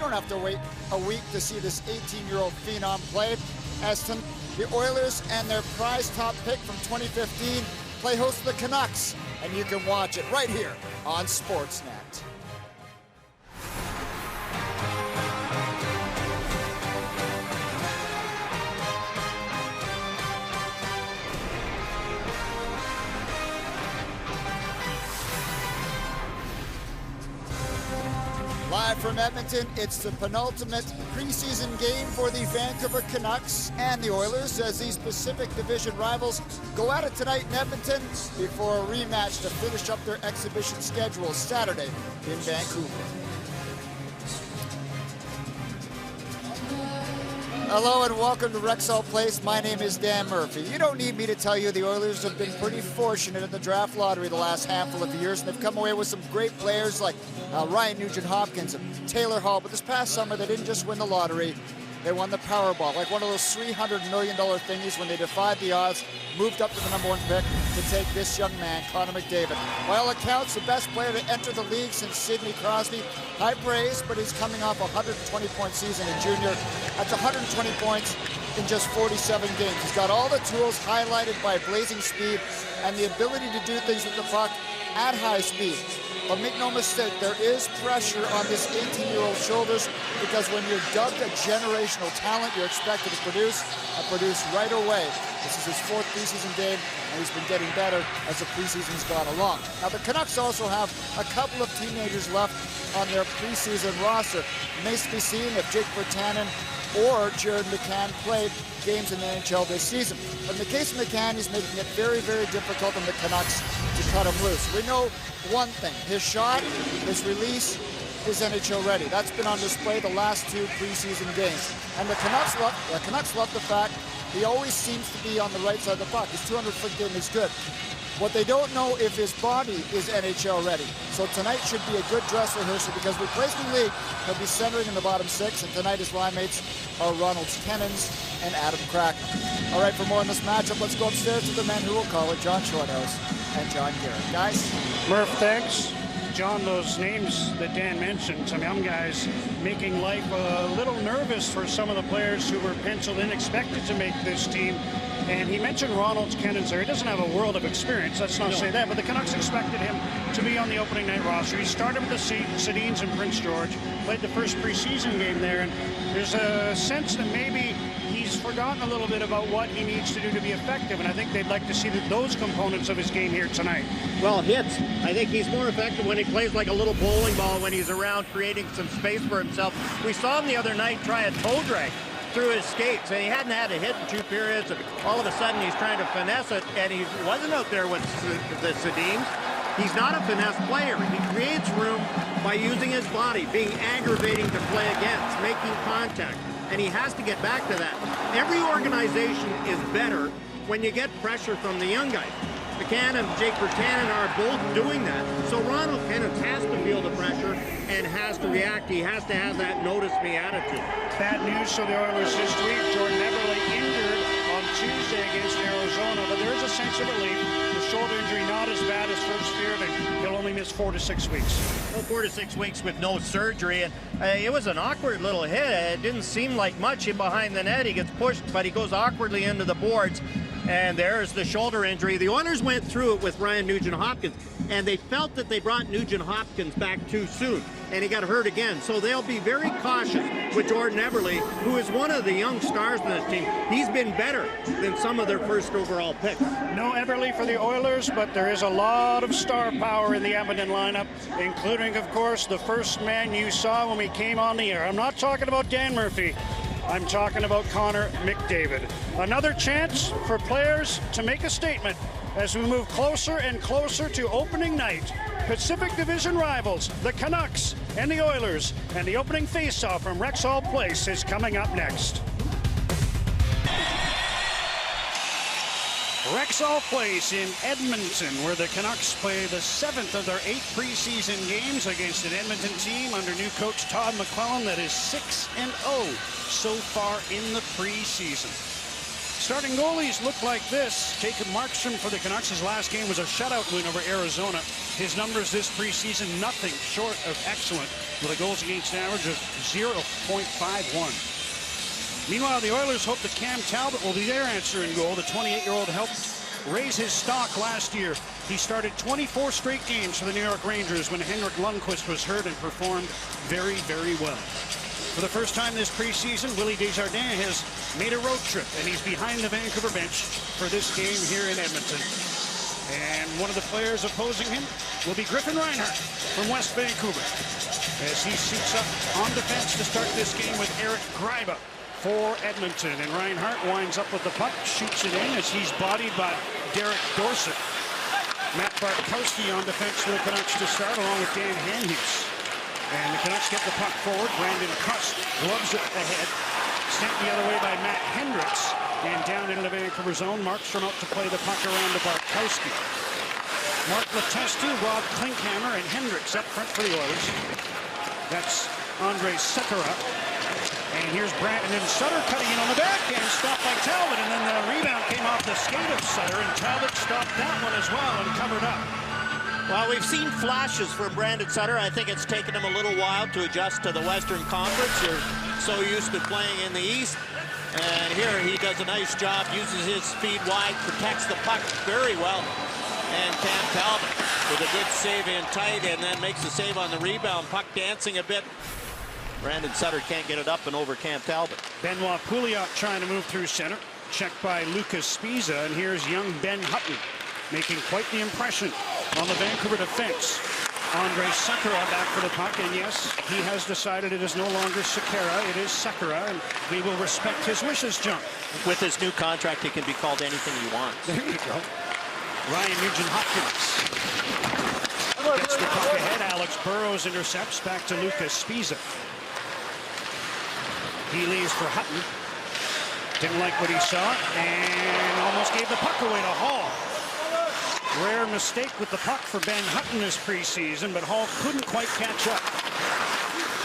don't have to wait a week to see this 18-year-old phenom play. As the Oilers and their prize top pick from 2015 play host to the Canucks, and you can watch it right here on Sportsnet. Live from Edmonton, it's the penultimate preseason game for the Vancouver Canucks and the Oilers as these Pacific Division rivals go at it tonight in Edmonton before a rematch to finish up their exhibition schedule Saturday in Vancouver. Hello and welcome to Rexall Place. My name is Dan Murphy. You don't need me to tell you the Oilers have been pretty fortunate in the draft lottery the last handful of years, and they've come away with some great players like Ryan Nugent-Hopkins and Taylor Hall. But this past summer, they didn't just win the lottery, they won the Powerball, like one of those $300 million thingies when they defied the odds, moved up to the #1 pick to take this young man, Connor McDavid. By all accounts, the best player to enter the league since Sidney Crosby. High praise, but he's coming off a 120-point season in junior. That's 120 points in just 47 games. He's got all the tools highlighted by blazing speed and the ability to do things with the puck at high speed. But make no mistake, there is pressure on this 18-year-old shoulders because when you're dubbed a generational talent, you're expected to produce and produce right away. This is his 4th preseason game, and he's been getting better as the preseason's gone along. Now, the Canucks also have a couple of teenagers left on their preseason roster. It remains to be seen if Jake Virtanen or Jared McCann played games in the NHL this season. But in the case of McCann, he's making it very, very difficult on the Canucks to cut him loose. We know one thing, his shot, his release is NHL ready. That's been on display the last 2 preseason games. And the Canucks love the fact he always seems to be on the right side of the puck. His 200-foot game is good. What they don't know if his body is NHL ready. So tonight should be a good dress rehearsal because replacement league, he'll be centering in the bottom 6, and tonight his line mates are Ronald Kenins and Adam Crackman. All right, for more on this matchup, let's go upstairs to the men who will call it, John Shorthouse and John Garrett. Guys? Murph, thanks. John, those names that Dan mentioned, some young guys making life a little nervous for some of the players who were penciled in, expected to make this team. And he mentioned Ronald Kenins there. He doesn't have a world of experience, let's not say that, but the Canucks expected him to be on the opening night roster. He started with the Sedins in Prince George, played the first preseason game there, and there's a sense that maybe he's forgotten a little bit about what he needs to do to be effective, and I think they'd like to see those components of his game here tonight. Well, hits. I think he's more effective when he plays like a little bowling ball when he's around creating some space for himself. We saw him the other night try a toe drag through his skates, and he hadn't had a hit in 2 periods, and all of a sudden he's trying to finesse it, and he wasn't out there with the Sedins. He's not a finesse player. He creates room by using his body, being aggravating to play against, making contact, and he has to get back to that. Every organization is better when you get pressure from the young guys. McCann and Jake Virtanen are both doing that. So Ronald Kenins has to feel the pressure and has to react. He has to have that notice me attitude. Bad news for the Oilers this week. Jordan Eberle injured on Tuesday against Arizona, but there is a sense of relief. The shoulder injury not as bad as first feared, and he'll only miss 4 to 6 weeks. Well, 4 to 6 weeks with no surgery, and it was an awkward little hit. It didn't seem like much in behind the net. He gets pushed, but he goes awkwardly into the boards. And there's the shoulder injury. The Oilers went through it with Ryan Nugent-Hopkins, and they felt that they brought Nugent-Hopkins back too soon, and he got hurt again. So they'll be very cautious with Jordan Eberle, who is one of the young stars in this team. He's been better than some of their first overall picks. No Eberle for the Oilers, but there is a lot of star power in the Edmonton lineup, including, of course, the first man you saw when we came on the air. I'm not talking about Dan Murphy. I'm talking about Connor McDavid. Another chance for players to make a statement as we move closer and closer to opening night. Pacific Division rivals, the Canucks and the Oilers, and the opening face-off from Rexall Place is coming up next. Rexall Place in Edmonton, where the Canucks play the 7th of their 8 preseason games against an Edmonton team under new coach Todd McLellan that is 6-0 so far in the preseason. Starting goalies look like this. Jacob Markstrom for the Canucks. His last game was a shutout win over Arizona. His numbers this preseason, nothing short of excellent, with a goals against average of 0.51. Meanwhile, the Oilers hope that Cam Talbot will be their answer in goal. The 28-year-old helped raise his stock last year. He started 24 straight games for the New York Rangers when Henrik Lundqvist was hurt and performed very, very well. For the first time this preseason, Willie Desjardins has made a road trip, and he's behind the Vancouver bench for this game here in Edmonton. And one of the players opposing him will be Griffin Reinhart from West Vancouver, as he suits up on defense to start this game with Eric Gryba for Edmonton. And Reinhart winds up with the puck, shoots it in as he's bodied by Derek Dorsett. Matt Bartkowski on defense for the Canucks to start, along with Dan Hanhus. And the Canucks get the puck forward. Brandon Kusk gloves it ahead. Sent the other way by Matt Hendricks. And down into the Vancouver zone. Markstrom out to play the puck around to Bartkowski. Mark Letestu, Rob Klinkhammer, and Hendricks up front for the Oilers. That's Andrei Sekera. And here's Brandon Sutter cutting in on the backhand, stopped by Talbot. And then the rebound came off the skate of Sutter. And Talbot stopped that one as well and covered up. Well, we've seen flashes from Brandon Sutter. I think it's taken him a little while to adjust to the Western Conference. You're so used to playing in the East. And here he does a nice job, uses his speed wide, protects the puck very well. And Cam Talbot with a good save in tight, and then makes the save on the rebound. Puck dancing a bit. Brandon Sutter can't get it up and over Cam Talbot. Benoit Pouliot trying to move through center. Checked by Lucas Spiza, and here's young Ben Hutton making quite the impression on the Vancouver defense. Andrei Sekera back for the puck, and yes, he has decided it is no longer Sekera, it is Sekera, and we will respect his wishes, John. With his new contract, he can be called anything he wants. There you go. Ryan Nugent-Hopkins gets the puck ahead. Alex Burrows intercepts back to Lucas Spiza. He leaves for Hutton. Didn't like what he saw, and almost gave the puck away to Hall. Rare mistake with the puck for Ben Hutton this preseason, but Hall couldn't quite catch up.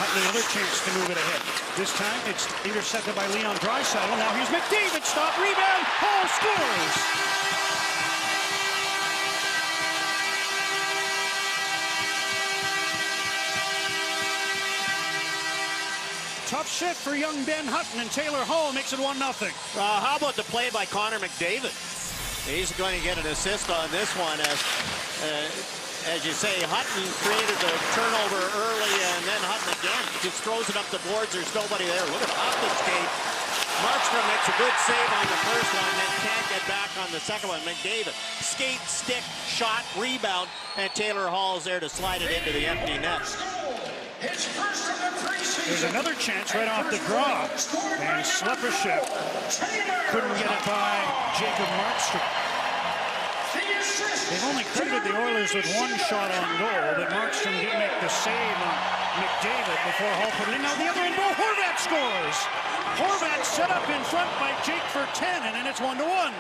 Hutton another chance to move it ahead. This time it's intercepted by Leon Draisaitl. Now here's McDavid. Stop, rebound. Hall scores. Tough shift for young Ben Hutton, and Taylor Hall makes it 1-0. How about the play by Connor McDavid? He's going to get an assist on this one. As you say, Hutton created the turnover early, and then Hutton again just throws it up the boards. There's nobody there. Look at off the skate. Markstrom makes a good save on the first one, then can't get back on the second one. McDavid, skate, stick, shot, rebound, and Taylor Hall's there to slide it into the empty net. There's another chance right off the draw, and Slepyshev couldn't get it by Jacob Markstrom. They've only credited the Oilers with one shot on goal, but Markstrom did make the save on McDavid before Hall put it in. Now the other end, Bo Horvat scores! Horvat set up in front by Jake Virtanen, and it's 1-1.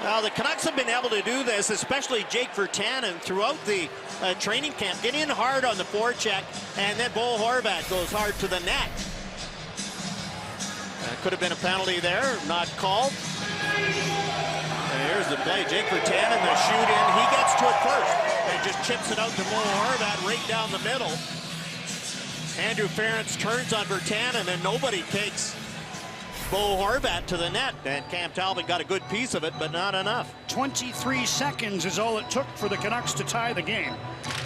Now, the Canucks have been able to do this, especially Jake Virtanen, throughout the training camp. Get in hard on the forecheck, and then Bo Horvat goes hard to the net. Could have been a penalty there, not called. And here's the play. Jake Virtanen, the shoot in. He gets to it first and just chips it out to Bo Horvat right down the middle. Andrew Ference turns on Virtanen, and nobody takes Bo Horvat to the net, and Cam Talbot got a good piece of it, but not enough. 23 seconds is all it took for the Canucks to tie the game.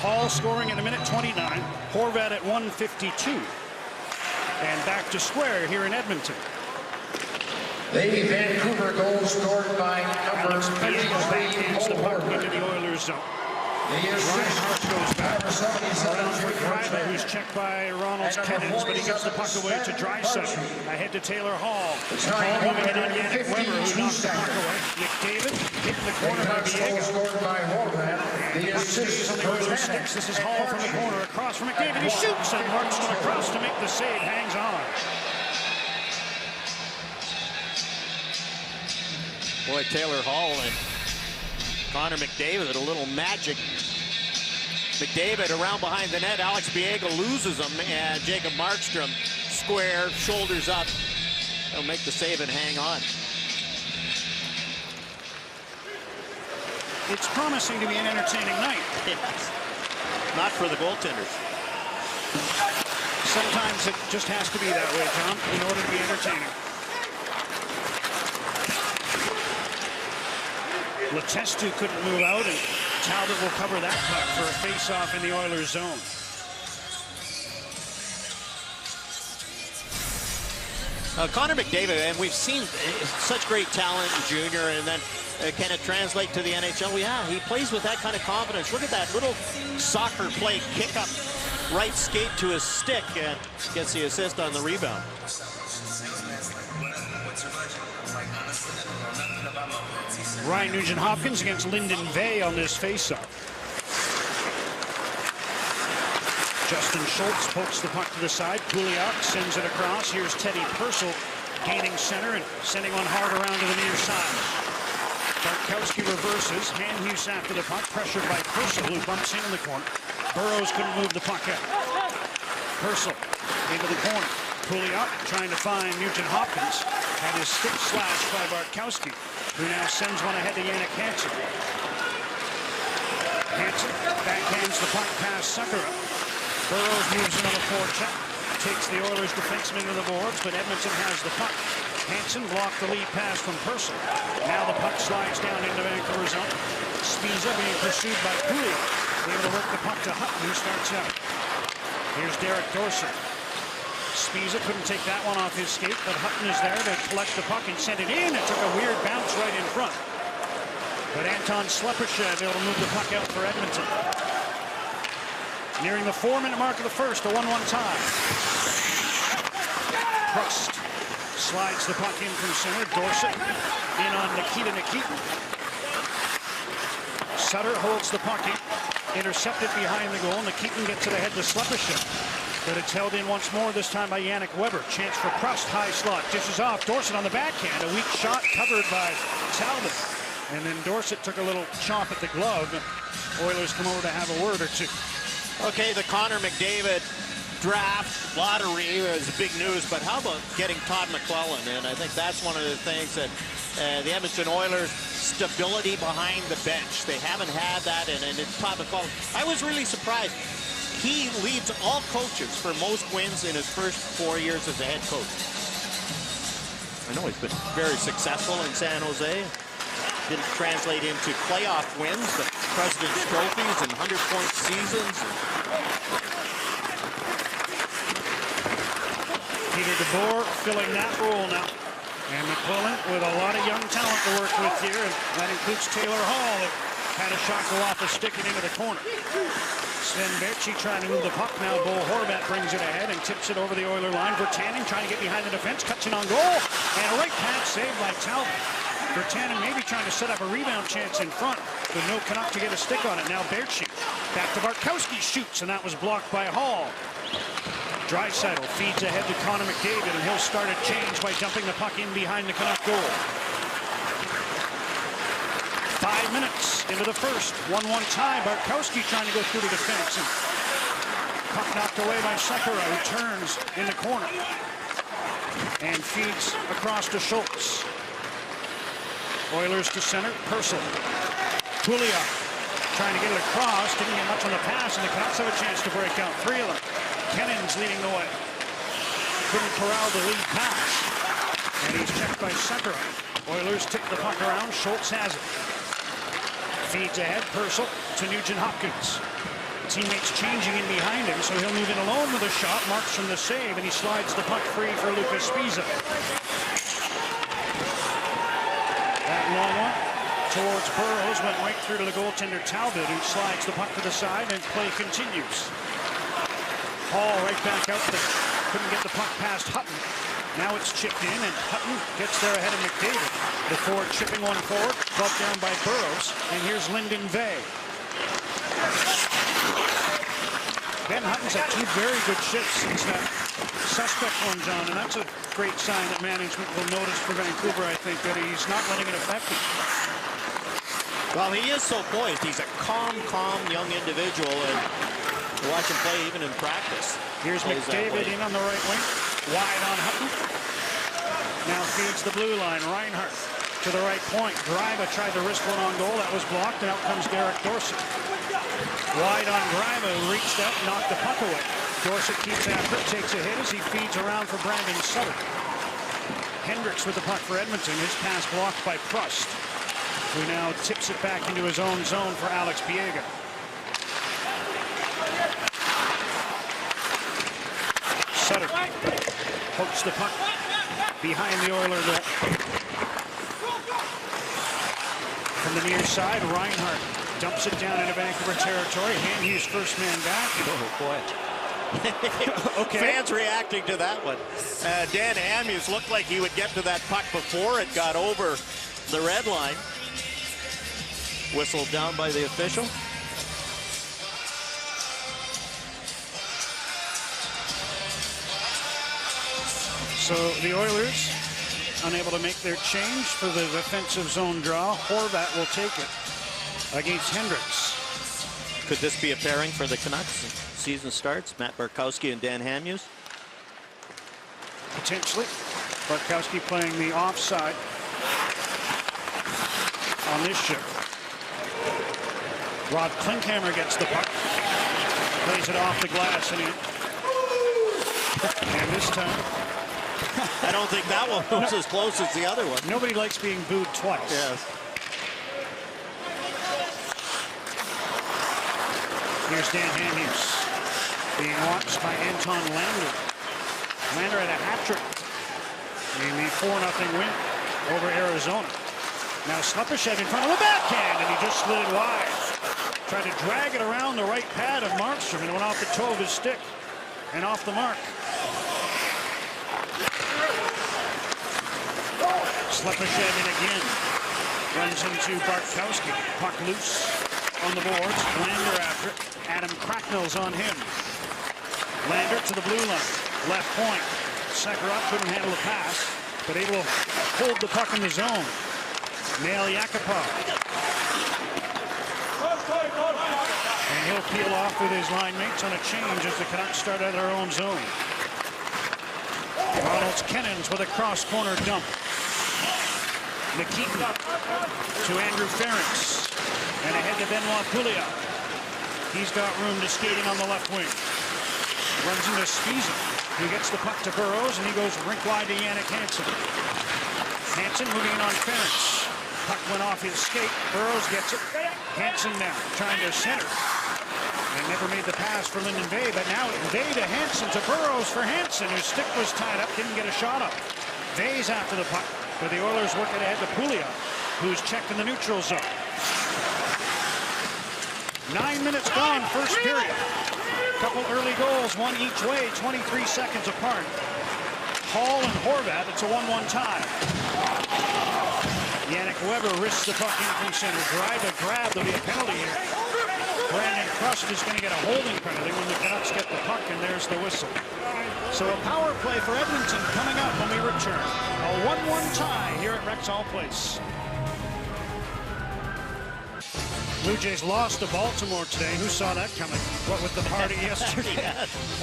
Hall scoring in a minute 29, Horvat at 1:52. And back to square here in Edmonton. The Vancouver goal scored by number 33, backhands the puck into the Oilers zone. Reinhart goes back. Around for Gryba, who's checked by Ronald Kennins, but he gets the puck away to Draisaitl. Ahead to Taylor Hall. Hall moving it on Yannick Weber, who knocks the puck away. McDavid hit in the corner by Viego. The assist on the Oilers sticks. This is Hall from the corner, across from McDavid. He shoots, and Markstrom across to make the save. Hangs on. Boy, Taylor Hall and Connor McDavid, a little magic. McDavid around behind the net. Alex Viego loses him, and Jacob Markstrom square, shoulders up. He'll make the save and hang on. it's promising to be an entertaining night. Yes. Not for the goaltenders. Sometimes it just has to be that way, John, in order to be entertaining. Letestu couldn't move out, and Talbot will cover that puck for a face-off in the Oilers zone. Connor McDavid, and we've seen such great talent in junior, and then can it translate to the NHL? Yeah, he plays with that kind of confidence. Look at that little soccer play kick up, right skate to his stick, and gets the assist on the rebound. Ryan Nugent-Hopkins against Lyndon Vey on this faceoff. Justin Schultz pokes the puck to the side. Pouliot sends it across. Here's Teddy Purcell gaining center and sending one hard around to the near side. Bartkowski reverses. Hanhus after the puck, pressured by Purcell, who bumps in the corner. Burrows couldn't move the puck out. Purcell into the corner. Pouliot trying to find Nugent-Hopkins. Had his stick slashed by Bartkowski, who now sends one ahead to Jannik Hansen. Hansen backhands the puck past Sakura. Burrows moves in on the forecheck, takes the Oilers defenseman to the boards, but Edmonton has the puck. Hansen blocked the lead pass from Purcell. Now the puck slides down into Vancouver zone. Spiza being pursued by Pouliot. Able to work the puck to Hutton, who starts out. Here's Derek Dorsett. Spiza couldn't take that one off his skate, but Hutton is there to collect the puck and send it in. It took a weird bounce right in front. But Anton Slepyshev able to move the puck out for Edmonton. Nearing the 4-minute mark of the first, a 1-1 tie. Crust slides the puck in from center. Dorsett in on Nikita Nikitin. Sutter holds the puck in. Intercepted behind the goal. Nikitin gets it ahead to Slepyshev. But it's held in once more, this time by Yannick Weber. Chance for Crust, high slot, dishes off. Dorsett on the backhand, a weak shot covered by Talbot. And then Dorsett took a little chomp at the glove. Oilers come over to have a word or two. Okay, the Connor McDavid draft lottery is big news, but how about getting Todd McLellan? And I think that's one of the things that the Edmonton Oilers, stability behind the bench. They haven't had that, and it's Todd McLellan. I was really surprised. He leads all coaches for most wins in his first 4 years as a head coach. I know he's been very successful in San Jose. Didn't translate into playoff wins, but President's trophies and 100-point seasons. Peter DeBoer filling that role now. And McLellan with a lot of young talent to work with here. And that includes Taylor Hall, that had a shot go off a stick and into the corner. Sven Baertschi trying to move the puck. Now Bo Horvat brings it ahead and tips it over the Oiler line. Virtanen trying to get behind the defense, cuts it on goal. And a right pass saved by Talbot. Virtanen maybe trying to set up a rebound chance in front, but no Canuck to get a stick on it. Now Baertschi back to Bartkowski, shoots, and that was blocked by Hall. Draisaitl feeds ahead to Connor McDavid, and he'll start a change by dumping the puck in behind the Canuck goal. 5 minutes into the first, 1-1 tie. Bartkowski trying to go through the defense, and puck knocked away by Sakura, who turns in the corner and feeds across to Schultz. Oilers to center, Purcell. Pouliot trying to get it across, didn't get much on the pass, and the Canucks have a chance to break out. 3 of them. Kennings leading the way. Couldn't corral the lead pass. And he's checked by Sakura. Oilers tip the puck around, Schultz has it. Feeds ahead, Purcell to Nugent-Hopkins. Teammates changing in behind him, so he'll move in alone with a shot. Marks from the save, and he slides the puck free for Lucas Spiza. That long one towards Burrows went right through to the goaltender Talbot, who slides the puck to the side, and play continues. Hall right back out there. Couldn't get the puck past Hutton. Now it's chipped in, and Hutton gets there ahead of McDavid. Before chipping one forward, brought down by Burrows, and here's Lyndon Vey. Ben Hutton's had 2 very good shifts since that suspect one, John, and that's a great sign that management will notice for Vancouver, I think, that he's not letting it affect him. Well, he is so poised. He's a calm young individual, and you watch him play even in practice. Here's McDavid in on the right wing. Wide on Hutton. Now feeds the blue line. Reinhart to the right point. Greiva tried to risk one on goal. That was blocked, and out comes Derek Dorsett. Wide on Greiva, who reached out and knocked the puck away. Dorsett keeps after it, takes a hit as he feeds around for Brandon Sutter. Hendricks with the puck for Edmonton. His pass blocked by Prust, who now tips it back into his own zone for Alex Biega. Sutter pokes the puck behind the Oiler goal. From the near side, Reinhart dumps it down into Vancouver territory. Hamhuis first man back. Oh, boy. Okay. Fans reacting to that one. Dan Hamhuis looked like he would get to that puck before it got over the red line. Whistled down by the official. So the Oilers unable to make their change for the defensive zone draw. Horvat will take it against Hendricks. Could this be a pairing for the Canucks? Season starts, Matt Bartkowski and Dan Hamhuis. Potentially. Bartkowski playing the offside on this shift. Rod Klinkhammer gets the puck. Plays it off the glass and in. And this time, I don't think that one was as close as the other one. nobody likes being booed twice. Yes. Here's Dan Hamhuis being watched by Anton Lander. Lander had a hat trick in the 4-0 win over Arizona. Now Slepyshev in front of the backhand, and he just slid it wide. Tried to drag it around the right pad of Markstrom, and it went off the toe of his stick and off the mark. Slepyshev in again. Runs into Bartkowski. Puck loose on the boards. Lander after it. Adam Cracknell's on him. Lander to the blue line. Left point. Sakharov couldn't handle the pass, but able to hold the puck in the zone. Nail Yakupov. And he'll peel off with his line mates on a change as the Canucks start out of their own zone. Ronald Kennens with a cross-corner dump. Nikitin to Andrew Ference. And ahead to Benoit Pouliot. He's got room to skating on the left wing. Runs into Spiza, who gets the puck to Burrows, and he goes rink wide to Jannik Hansen. Hansen moving in on Ference. Puck went off his skate. Burrows gets it. Hansen now trying to center. And never made the pass for Lyndon Bay, but now Bay to Hansen to Burrows for Hansen, whose stick was tied up, didn't get a shot up. Bay's after the puck, but the Oilers work it ahead to Pouliot, who's checked in the neutral zone. 9 minutes gone, first period. Couple early goals, one each way, 23 seconds apart. Hall and Horvat, it's a 1-1 tie. Yannick Weber risks the puck in from center. Drive a grab, there'll be a penalty here. Brandon Prust is going to get a holding penalty when the Canucks get the puck, and there's the whistle. So a power play for Edmonton coming up when we return. A 1-1 tie here at Rexall Place. Blue Jays lost to Baltimore today. Who saw that coming? What with the party yesterday?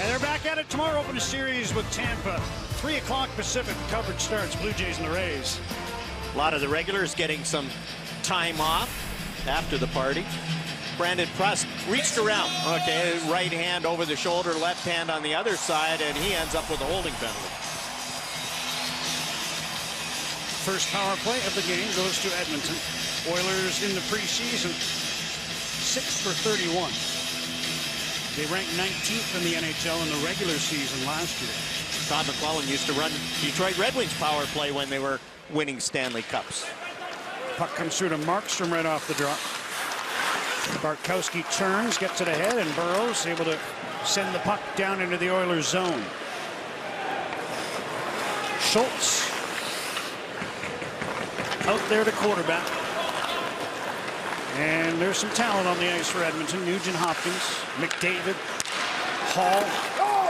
And they're back at it tomorrow. Open a series with Tampa. 3 o'clock Pacific. Coverage starts. Blue Jays and the Rays. A lot of the regulars getting some time off after the party. Brandon Prust reached around. Okay, right hand over the shoulder, left hand on the other side, and he ends up with a holding penalty. First power play of the game goes to Edmonton. Oilers in the preseason, 6 for 31. They ranked 19th in the NHL in the regular season last year. Todd McClellan used to run Detroit Red Wings power play when they were winning Stanley Cups. Puck comes through to Markstrom right off the drop. Bartkowski turns, gets it ahead, and Burrows able to send the puck down into the Oilers zone. Schultz out there to quarterback. And there's some talent on the ice for Edmonton. Nugent Hopkins, McDavid, Hall,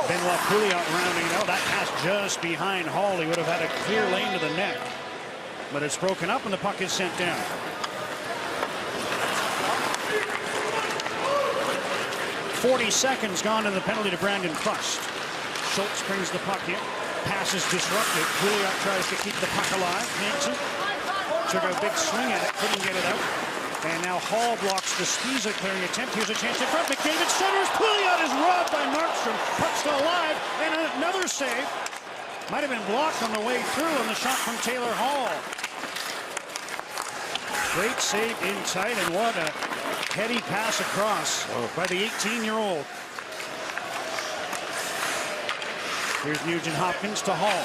Benoit Pouliot rounding out. That pass just behind Hall. He would have had a clear lane to the net. But it's broken up and the puck is sent down. .40 seconds gone in the penalty to Brandon Prust. Schultz brings the puck in. Pass is disrupted. Pouliot tries to keep the puck alive. Hansen took a big swing at it, couldn't get it out. And now Hall blocks the Spiza clearing attempt. Here's a chance in front. McDavid centers. Pouliot is robbed by Markstrom. Puck still alive. And another save. Might have been blocked on the way through on the shot from Taylor Hall. Great save inside, and what a heady pass across by the 18-year-old. Here's Nugent Hopkins to Hall.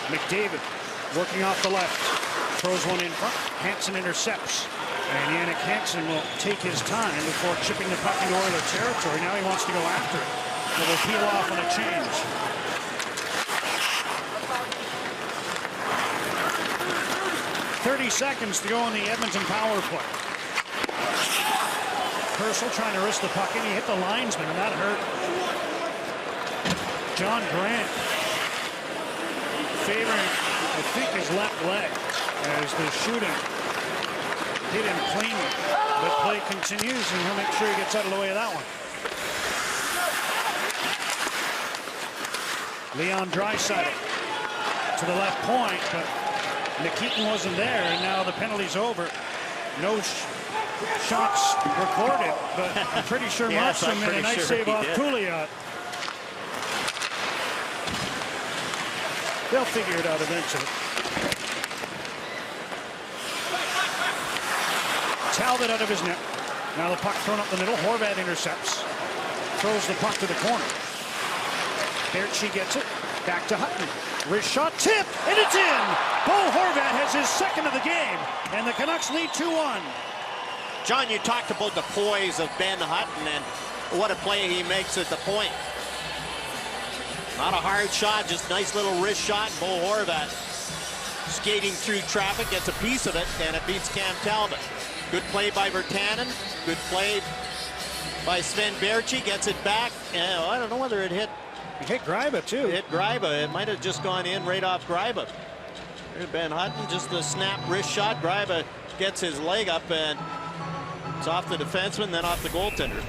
McDavid working off the left. Throws one in front. Hansen intercepts. And Jannik Hansen will take his time before chipping the puck into Oilers territory. Now he wants to go after it. It will peel off on a change. Seconds to go on the Edmonton power play. Purcell trying to wrist the puck in. He hit the linesman, and that hurt. John Grant favoring, I think, his left leg as the shooting hit him cleanly. But play continues, and he'll make sure he gets out of the way of that one. Leon Draisaitl to the left point, but Nikitin wasn't there, and now the penalty's over. No shots recorded, but I'm pretty sure Markstrom made a nice save off Pouliot. They'll figure it out eventually. Talbot out of his net. Now the puck thrown up the middle. Horvat intercepts. Throws the puck to the corner. Baertschi gets it. Back to Hutton. Wrist shot, tip, and it's in! Bo Horvat has his second of the game, and the Canucks lead 2-1. John, you talked about the poise of Ben Hutton, and what a play he makes at the point. Not a hard shot, just nice little wrist shot. Bo Horvat skating through traffic, gets a piece of it, and it beats Cam Talbot. Good play by Virtanen, good play by Sven Baertschi, gets it back, and I don't know whether it hit. It hit Greiba, too. It hit Greiba. It might have just gone in right off Greiba. There's Ben Hutton, just a snap wrist shot. Greiba gets his leg up, and it's off the defenseman, then off the goaltender.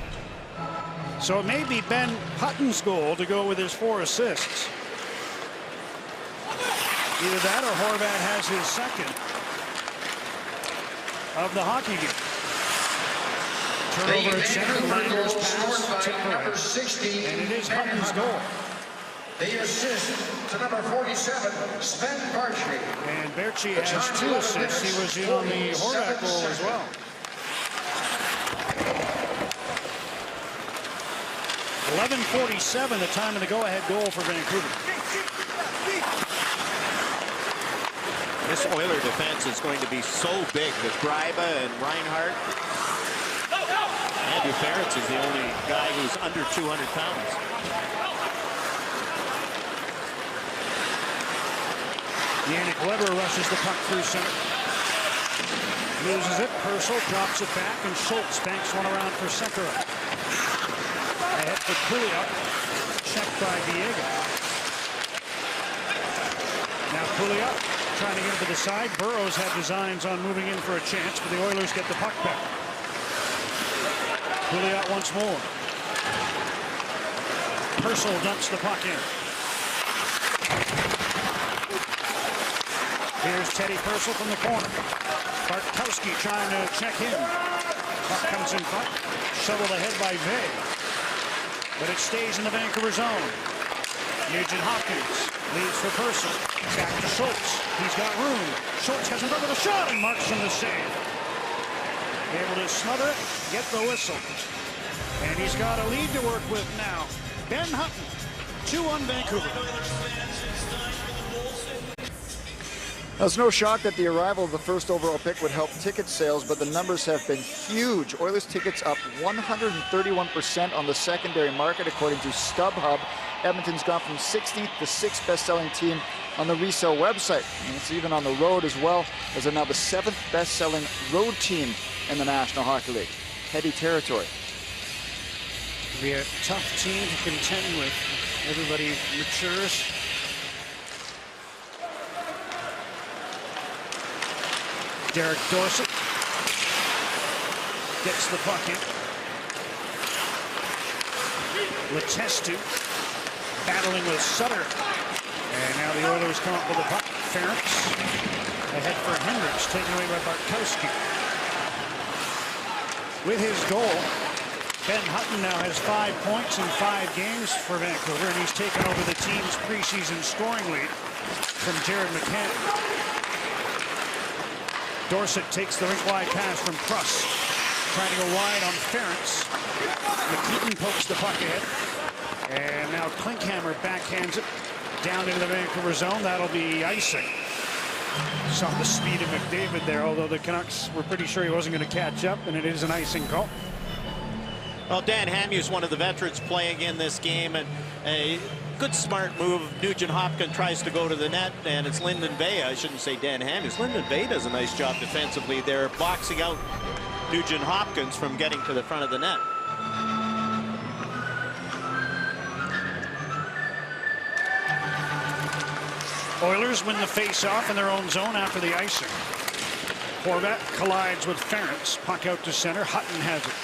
So it may be Ben Hutton's goal to go with his 4 assists. Either that or Horvat has his second of the hockey game. Turnover at center, Landers pass, tip away. And it is Hutton's goal. The assist to number 47, Sven Baertschi. And Baertschi has 2 assists. He was in on the Horvat goal as well. .11:47, the time of the go-ahead goal for Vancouver. This Oiler defense is going to be so big with Greiba and Reinhart. Andrew Ferretz is the only guy who's under 200 pounds. Yannick Weber rushes the puck through center. Loses it. Purcell drops it back, and Schultz banks one around for center. Ahead for Pouliot. Checked by Diego. Now Pouliot trying to get it to the side. Burrows had designs on moving in for a chance, but the Oilers get the puck back. Pouliot once more. Purcell dumps the puck in. Here's Teddy Purcell from the corner. Bartkowski trying to check him. Puck comes in front. Shoveled ahead by Vey. But it stays in the Vancouver zone. Nugent Hopkins leads for Purcell. Back to Schultz. He's got room. Schultz has another shot, and Markstrom the save. Able to smother it, get the whistle. And he's got a lead to work with now. Ben Hutton, 2-1 Vancouver. Now, it's no shock that the arrival of the first overall pick would help ticket sales, but the numbers have been huge. Oilers tickets up 131% on the secondary market, according to StubHub. Edmonton's gone from 16th to 6th best-selling team on the resale website. And it's even on the road as well, as they're now the 7th best-selling road team in the National Hockey League. Heady territory. It'll be a tough team to contend with. Everybody matures. Derek Dorsett gets the puck in. Letestu battling with Sutter. And now the Oilers come up with a puck. Ference ahead for Hendricks, taken away by Bartkowski. With his goal, Ben Hutton now has 5 points in 5 games for Vancouver, and he's taken over the team's preseason scoring lead from Jared McCann. Dorsett takes the rink-wide pass from Pruss, trying to go wide on Ference. McKeaton pokes the puck ahead, and now Klinkhammer backhands it down into the Vancouver zone. That'll be icing. Saw the speed of McDavid there, although the Canucks were pretty sure he wasn't going to catch up, and it is an icing call. Well, Dan Hamhuis, one of the veterans playing in this game, and a good smart move. Nugent Hopkins tries to go to the net, and it's Lyndon Bay. I shouldn't say Dan Hamhuis. Lyndon Bay does a nice job defensively there, boxing out Nugent Hopkins from getting to the front of the net. Oilers win the face-off in their own zone after the icing. Horvat collides with Ference. Puck out to center. Hutton has it.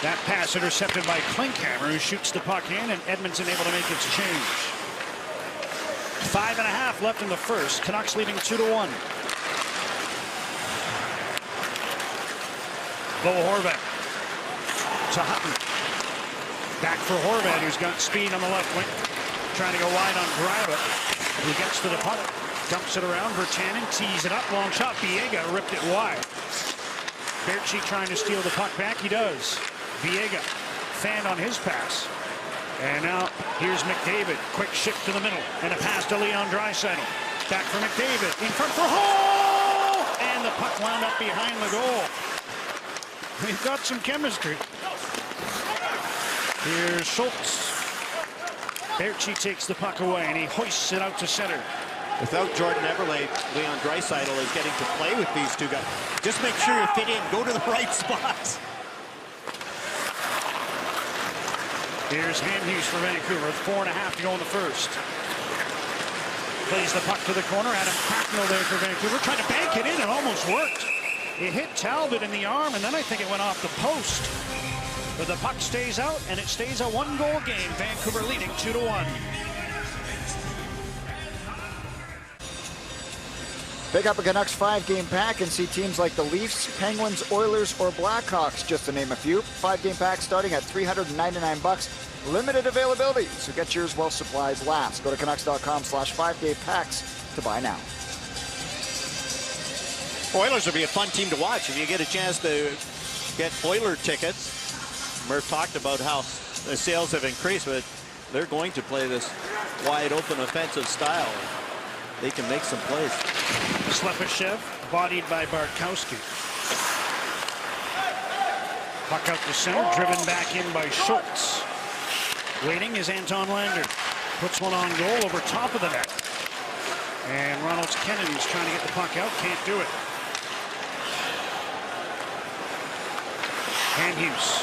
That pass intercepted by Klinkhammer, who shoots the puck in, and Edmondson able to make its change. 5.5 left in the first. Canucks leading 2-1. Bo Horvat to Hutton. Back for Horvat, who's got speed on the left wing. Trying to go wide on Greiba, who gets to the puck, dumps it around. Virtanen tees it up, long shot. Biega ripped it wide. Baertschi trying to steal the puck back. He does. Biega fanned on his pass. And now here's McDavid. Quick shift to the middle, and a pass to Leon Draisaitl. Back for McDavid. In front for Hall! And the puck wound up behind the goal. We've got some chemistry. Here's Schultz. Baertschi takes the puck away, and he hoists it out to center. Without Jordan Eberle, Leon Draisaitl is getting to play with these two guys. Just make sure you fit in. Go to the right spots. Here's Hamhuis for Vancouver with 4.5 to go in the first. Plays the puck to the corner. Adam Cracknell there for Vancouver. Trying to bank it in. It almost worked. It hit Talbot in the arm, and then I think it went off the post. But the puck stays out, and it stays a 1-goal game. Vancouver leading 2-1. Pick up a Canucks 5-game pack and see teams like the Leafs, Penguins, Oilers, or Blackhawks, just to name a few. 5-game pack starting at $399. Limited availability, so get yours while supplies last. Go to Canucks.com/5-day packs to buy now. Oilers will be a fun team to watch if you get a chance to get Oiler tickets. Murph talked about how the sales have increased, but they're going to play this wide open offensive style. They can make some plays. Slepyshev bodied by Bartkowski. Puck out to center, driven back in by Schultz. Waiting is Anton Lander. Puts one on goal over top of the net. And Ronald Kennedy's trying to get the puck out, can't do it. Hamhuis.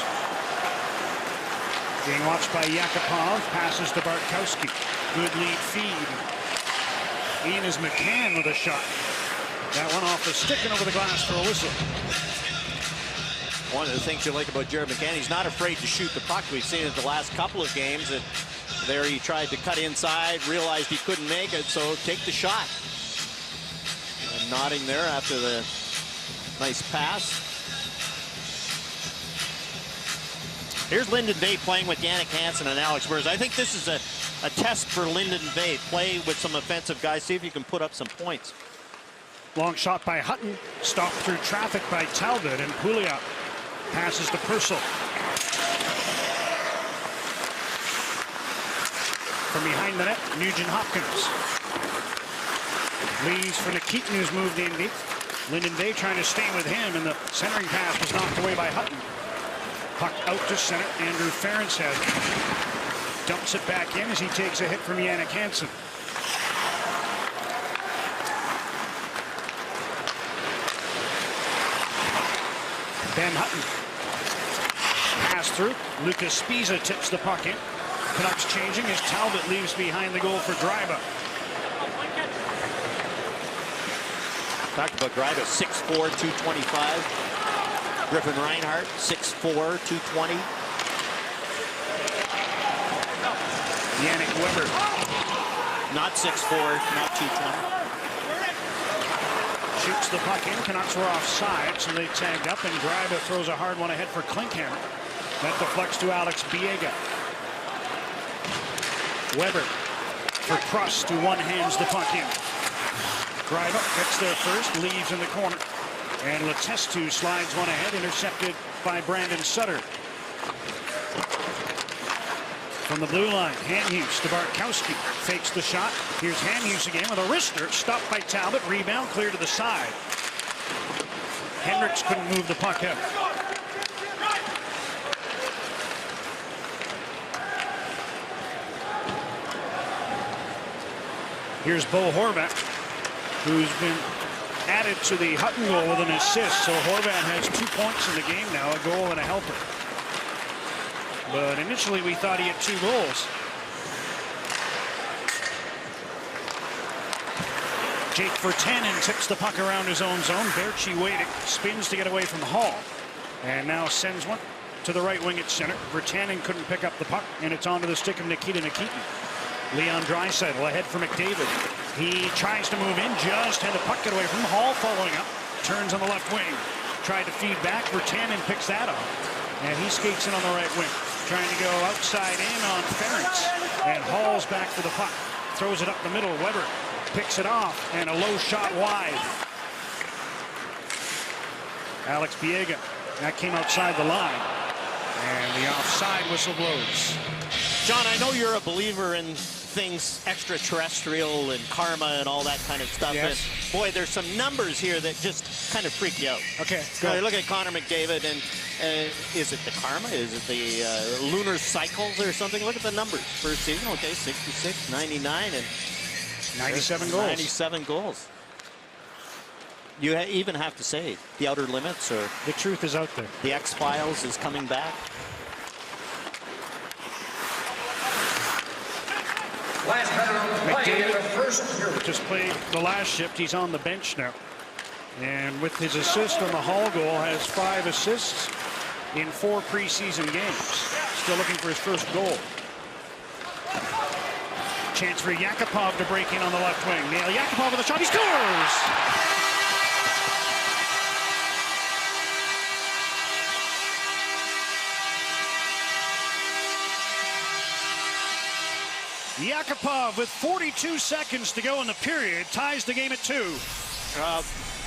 Being watched by Yakupov, passes to Bartkowski. Good lead feed. Ian is McCann with a shot. That one off the stick and over the glass for a whistle. One of the things you like about Jared McCann, he's not afraid to shoot the puck. We've seen it the last couple of games. And there he tried to cut inside, realized he couldn't make it, so take the shot. And nodding there after the nice pass. Here's Lyndon Bay playing with Yannick Hansen and Alex Burrs. I think this is a test for Lyndon Bay. Play with some offensive guys, see if you can put up some points. Long shot by Hutton, stopped through traffic by Talbot, and Pouliot passes to Purcell. From behind the net, Nugent Hopkins. Leaves for Nikitin, who's moved in deep. Lyndon Bay trying to stay with him, and the centering pass was knocked away by Hutton. Puck out to center. Andrew Ference has it. Dumps it back in as he takes a hit from Yannick Hansen. Ben Hutton. Pass through. Lucas Spiza tips the puck in. Canucks changing as Talbot leaves behind the goal for Greiba. Talked about Greiba, 6'4", 225. Griffin Reinhart, 6'4", 220. Yannick Weber Not 6'4", not 220. Shoots the puck in. Canucks were offside, so they tagged up, and Greiba throws a hard one ahead for Klinkhammer. That deflects to Alex Biega. Weber for Pruss to one-hands the puck in. Greiba gets there first, leaves in the corner. And Letestu slides one ahead, intercepted by Brandon Sutter. From the blue line, Hanhus to Bartkowski. Fakes the shot. Here's Hanhus again with a wrister. Stopped by Talbot. Rebound clear to the side. Hendricks couldn't move the puck out. Here's Bo Horvat, who's been added to the Hutton goal with an assist. So Horvat has 2 points in the game now, a goal and a helper. But initially we thought he had 2 goals. Jake Virtanen tips the puck around his own zone. Baertschi waiting, spins to get away from Hall. And now sends one to the right wing at center. Virtanen couldn't pick up the puck, and it's onto the stick of Nikita Nikitin. Leon Draisaitl ahead for McDavid. He tries to move in, just had the puck get away from him. Hall following up, turns on the left wing. Tried to feed back, Virtanen picks that up. And he skates in on the right wing. Trying to go outside in on Ference. And Hall's back for the puck. Throws it up the middle, Weber picks it off, and a low shot wide. Alex Biega, that came outside the line. And the offside whistle blows. John, I know you're a believer in things extraterrestrial and karma and all that kind of stuff. Yes. And boy, there's some numbers here that just kind of freak you out. Okay, So you look at Connor McDavid, and is it the karma? Is it the lunar cycles or something? Look at the numbers. First season, okay, 66, 99, and 97 goals. 97 goals. You even have to say The Outer Limits or The truth is out there. The X-Files is coming back. Last man on the play in the first period. Just played the last shift. He's on the bench now. And with his assist on the Hall goal, has 5 assists in 4 preseason games. Still looking for his first goal. Chance for Yakupov to break in on the left wing. Nail Yakupov with a shot. He scores! Yakupov with 42 seconds to go in the period ties the game at 2.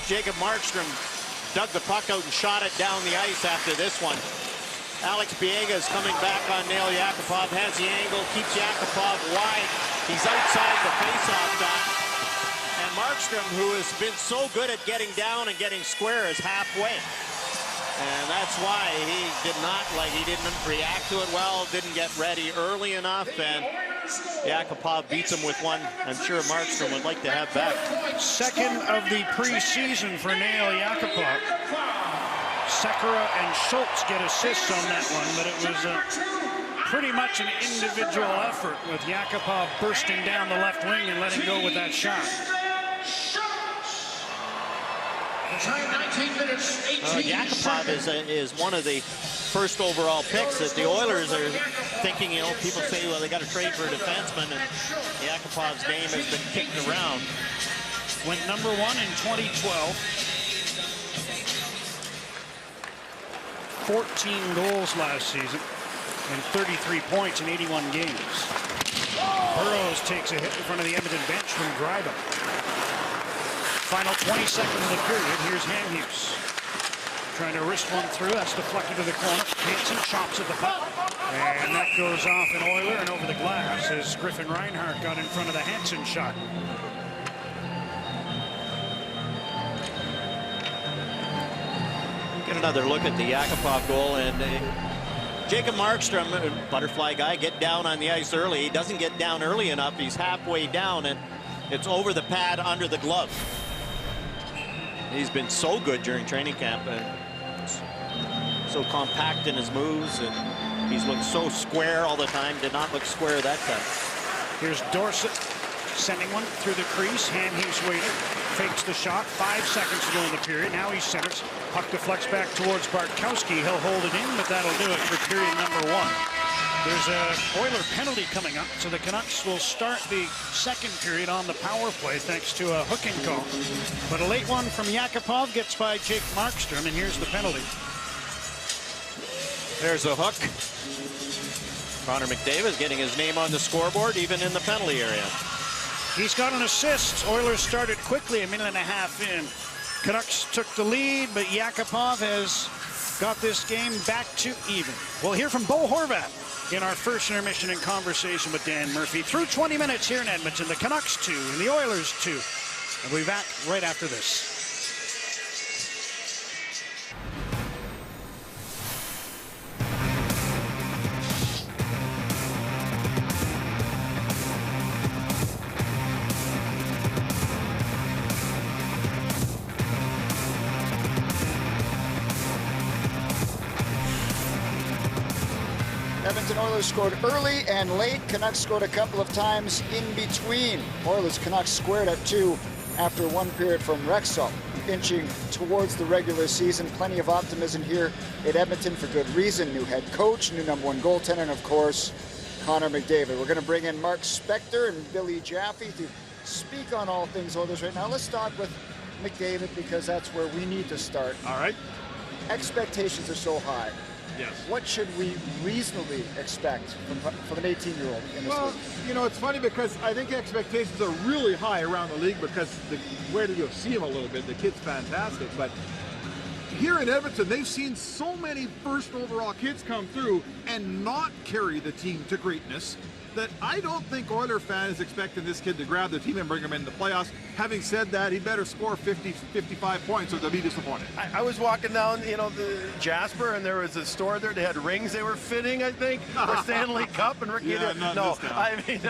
Jacob Markstrom dug the puck out and shot it down the ice after this one. Alex Biega is coming back on Nail Yakupov, has the angle, keeps Yakupov wide. He's outside the faceoff dot. And Markstrom, who has been so good at getting down and getting square, is halfway. And that's why he didn't react to it well, didn't get ready early enough, and Yakupov beats him with one I'm sure Markstrom would like to have back. Second of the preseason for Nail Yakupov. Sekera and Schultz get assists on that one, but it was pretty much an individual effort with Yakupov bursting down the left wing and letting go with that shot. Yakupov is one of the first overall picks that the Oilers are thinking, people say, well, they got to trade for a defenseman, and Yakupov's name has been kicked around. Went number 1 in 2012. 14 goals last season and 33 points in 81 games. Burrows takes a hit in front of the Edmonton bench from Greiba. Final 20 seconds of the period. Here's Hanhus. Trying to wrist one through. That's deflected to the corner. Hansen chops at the puck. And that goes off an Oiler and over the glass as Griffin Reinhart got in front of the Hansen shot. Get another look at the Yakupov goal, and Jacob Markstrom, butterfly guy, get down on the ice early. He doesn't get down early enough. He's halfway down, and it's over the pad under the glove. He's been so good during training camp, so compact in his moves, and he's looked so square all the time. Did not look square that time. Here's Dorsett sending one through the crease. Hanhus waiting, fakes the shot. 5 seconds to go in the period. Now he centers. Puck deflects back towards Bartkowski. He'll hold it in, but that'll do it for period number 1. There's a Oiler penalty coming up, so the Canucks will start the second period on the power play thanks to a hooking call. But a late one from Yakupov gets by Jake Markstrom, and here's the penalty. There's a hook. Connor McDavid getting his name on the scoreboard, even in the penalty area. He's got an assist. Oilers started quickly a minute and a half in. Canucks took the lead, but Yakupov has got this game back to even. We'll hear from Bo Horvat in our first intermission in conversation with Dan Murphy. Through 20 minutes here in Edmonton, the Canucks 2 and the Oilers 2. And we'll be back right after this. Edmonton Oilers scored early and late. Canucks scored a couple of times in between. Oilers Canucks squared at 2 after one period from Rexall, inching towards the regular season. Plenty of optimism here at Edmonton for good reason. New head coach, new #1 goaltender, and of course, Connor McDavid. We're going to bring in Mark Spector and Billy Jaffe to speak on all things Oilers right now. Let's start with McDavid because that's where we need to start. All right. Expectations are so high. Yes. What should we reasonably expect from an 18-year-old in this Well, league? you know, it's funny because I think expectations are really high around the league because where do you see him a little bit? The kid's fantastic, but here in Edmonton, they've seen so many first overall kids come through and not carry the team to greatness that I don't think Oiler fan is expecting this kid to grab the team and bring him into the playoffs. Having said that, he better score 50, 55 points or they'll be disappointed. I was walking down, you know, the Jasper, and there was a store there. They had rings they were fitting, I think, for Stanley Cup and Ricky. Yeah, not no, this town. I mean,